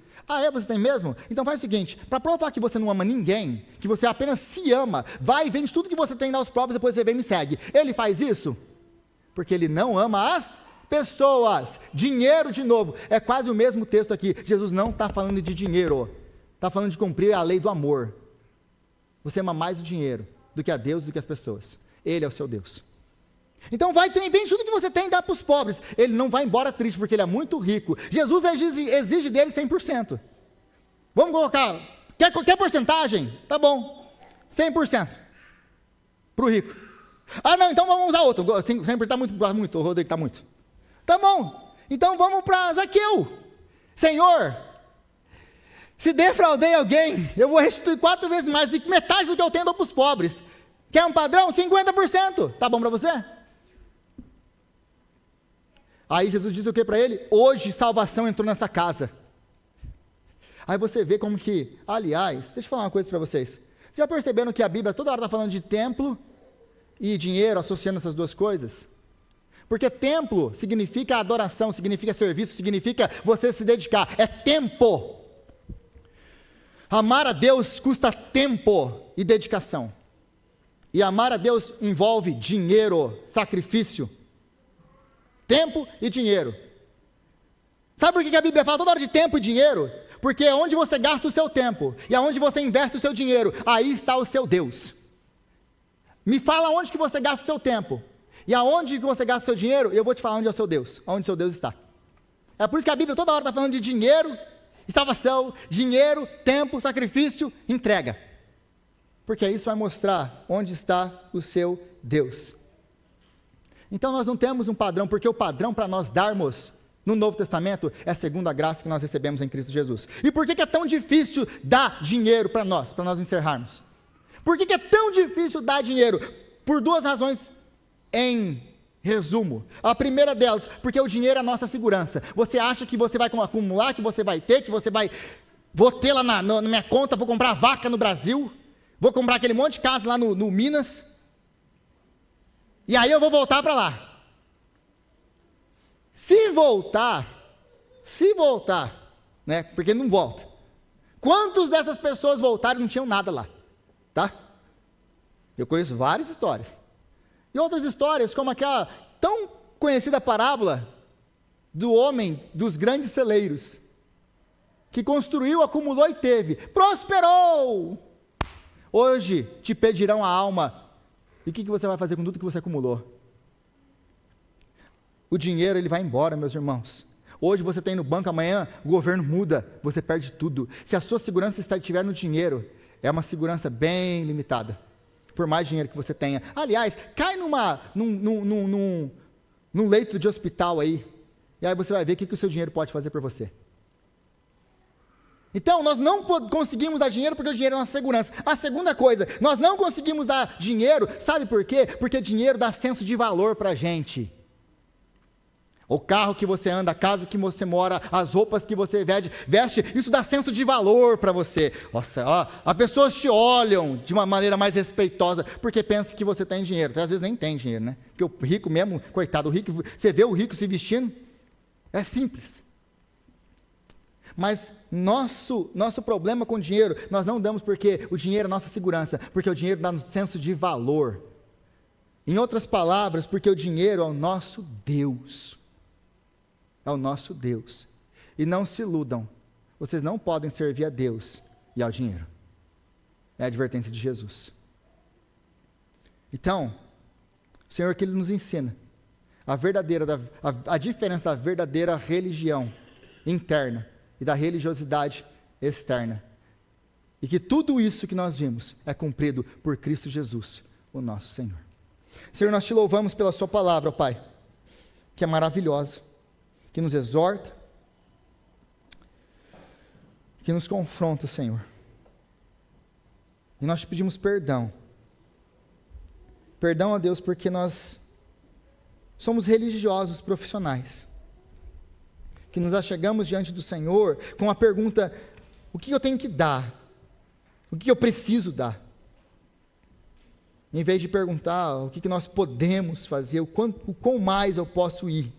Você tem mesmo? Então faz o seguinte, para provar que você não ama ninguém, que você apenas se ama, vai e vende tudo que você tem, dá aos pobres, depois você vem e me segue. Ele faz isso porque ele não ama as pessoas. Dinheiro, de novo, é quase o mesmo texto aqui. Jesus não está falando de dinheiro, está falando de cumprir a lei do amor. Você ama mais o dinheiro do que a Deus, do que as pessoas. Ele é o seu Deus. Então vende tudo que você tem e dá para os pobres. Ele não vai embora triste porque ele é muito rico. Jesus exige dele 100%. Vamos colocar, quer porcentagem? Tá bom, 100% para o rico. Não, então vamos usar outro. Sempre está muito, o Rodrigo está muito. Tá bom, então vamos para Zaqueu. Senhor, se defraudei alguém, eu vou restituir 4 vezes mais, e metade do que eu tenho dou para os pobres. Quer um padrão? 50%. Tá bom para você? Aí Jesus diz o que para ele? Hoje salvação entrou nessa casa. Aí você vê como que, aliás, deixa eu falar uma coisa para vocês. Vocês já perceberam que a Bíblia toda hora está falando de templo e dinheiro, associando essas duas coisas? Porque templo significa adoração, significa serviço, significa você se dedicar. É tempo. Amar a Deus custa tempo e dedicação. E amar a Deus envolve dinheiro, sacrifício. Tempo e dinheiro. Sabe por que a Bíblia fala toda hora de tempo e dinheiro? Porque é onde você gasta o seu tempo e aonde você investe o seu dinheiro, aí está o seu Deus. Me fala onde que você gasta o seu tempo e aonde que você gasta o seu dinheiro, eu vou te falar onde é o seu Deus, onde o seu Deus está. É por isso que a Bíblia toda hora está falando de dinheiro e salvação, dinheiro, tempo, sacrifício, entrega. Porque isso vai mostrar onde está o seu Deus. Então nós não temos um padrão, porque o padrão para nós darmos no Novo Testamento é segundo a graça que nós recebemos em Cristo Jesus. E por que é tão difícil dar dinheiro para nós encerrarmos? Por que é tão difícil dar dinheiro? Por duas razões em resumo. A primeira delas, porque o dinheiro é a nossa segurança. Você acha que você vai acumular, que você vai ter, vou ter lá na minha conta, vou comprar vaca no Brasil, vou comprar aquele monte de casa lá no Minas, e aí eu vou voltar para lá. Se voltar, né, porque não volta. Quantos dessas pessoas voltaram e não tinham nada lá? Tá? Eu conheço várias histórias. E outras histórias, como aquela tão conhecida parábola do homem dos grandes celeiros, que construiu, acumulou e teve, prosperou. Hoje te pedirão a alma, e o que você vai fazer com tudo que você acumulou? O dinheiro, ele vai embora, meus irmãos. Hoje você tem no banco, amanhã o governo muda, você perde tudo. Se a sua segurança estiver no dinheiro, é uma segurança bem limitada, por mais dinheiro que você tenha. Aliás, cai num leito de hospital aí, e aí você vai ver o que o seu dinheiro pode fazer por você. Então, nós não conseguimos dar dinheiro porque o dinheiro é nossa segurança. A segunda coisa, nós não conseguimos dar dinheiro, sabe por quê? Porque dinheiro dá senso de valor para a gente. O carro que você anda, a casa que você mora, as roupas que você veste, isso dá senso de valor para você. Nossa, ó, as pessoas te olham de uma maneira mais respeitosa, porque pensam que você tem dinheiro. Até às vezes nem tem dinheiro, né? Porque o rico mesmo, coitado, o rico, você vê o rico se vestindo, é simples. Mas nosso problema com o dinheiro, nós não damos porque o dinheiro é nossa segurança, porque o dinheiro dá um senso de valor. Em outras palavras, porque o dinheiro é o nosso Deus. É o nosso Deus. E não se iludam, vocês não podem servir a Deus e ao dinheiro. É a advertência de Jesus. Então, o Senhor que Ele nos ensina a diferença da verdadeira religião interna e da religiosidade externa. E que tudo isso que nós vimos é cumprido por Cristo Jesus, o nosso Senhor. Senhor, nós te louvamos pela sua palavra, ó Pai, que é maravilhosa, que nos exorta, que nos confronta, Senhor. E nós te pedimos perdão. Perdão a Deus porque nós somos religiosos profissionais, que nos achegamos diante do Senhor com a pergunta: o que eu tenho que dar? O que eu preciso dar? Em vez de perguntar o que nós podemos fazer, o quão mais eu posso ir.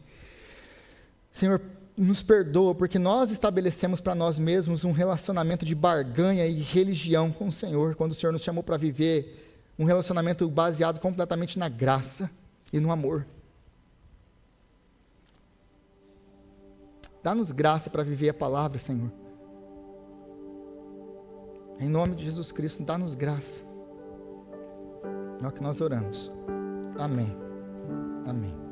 Senhor, nos perdoa, porque nós estabelecemos para nós mesmos um relacionamento de barganha e religião com o Senhor, quando o Senhor nos chamou para viver um relacionamento baseado completamente na graça e no amor. Dá-nos graça para viver a palavra, Senhor. Em nome de Jesus Cristo, dá-nos graça. É o que nós oramos. Amém. Amém.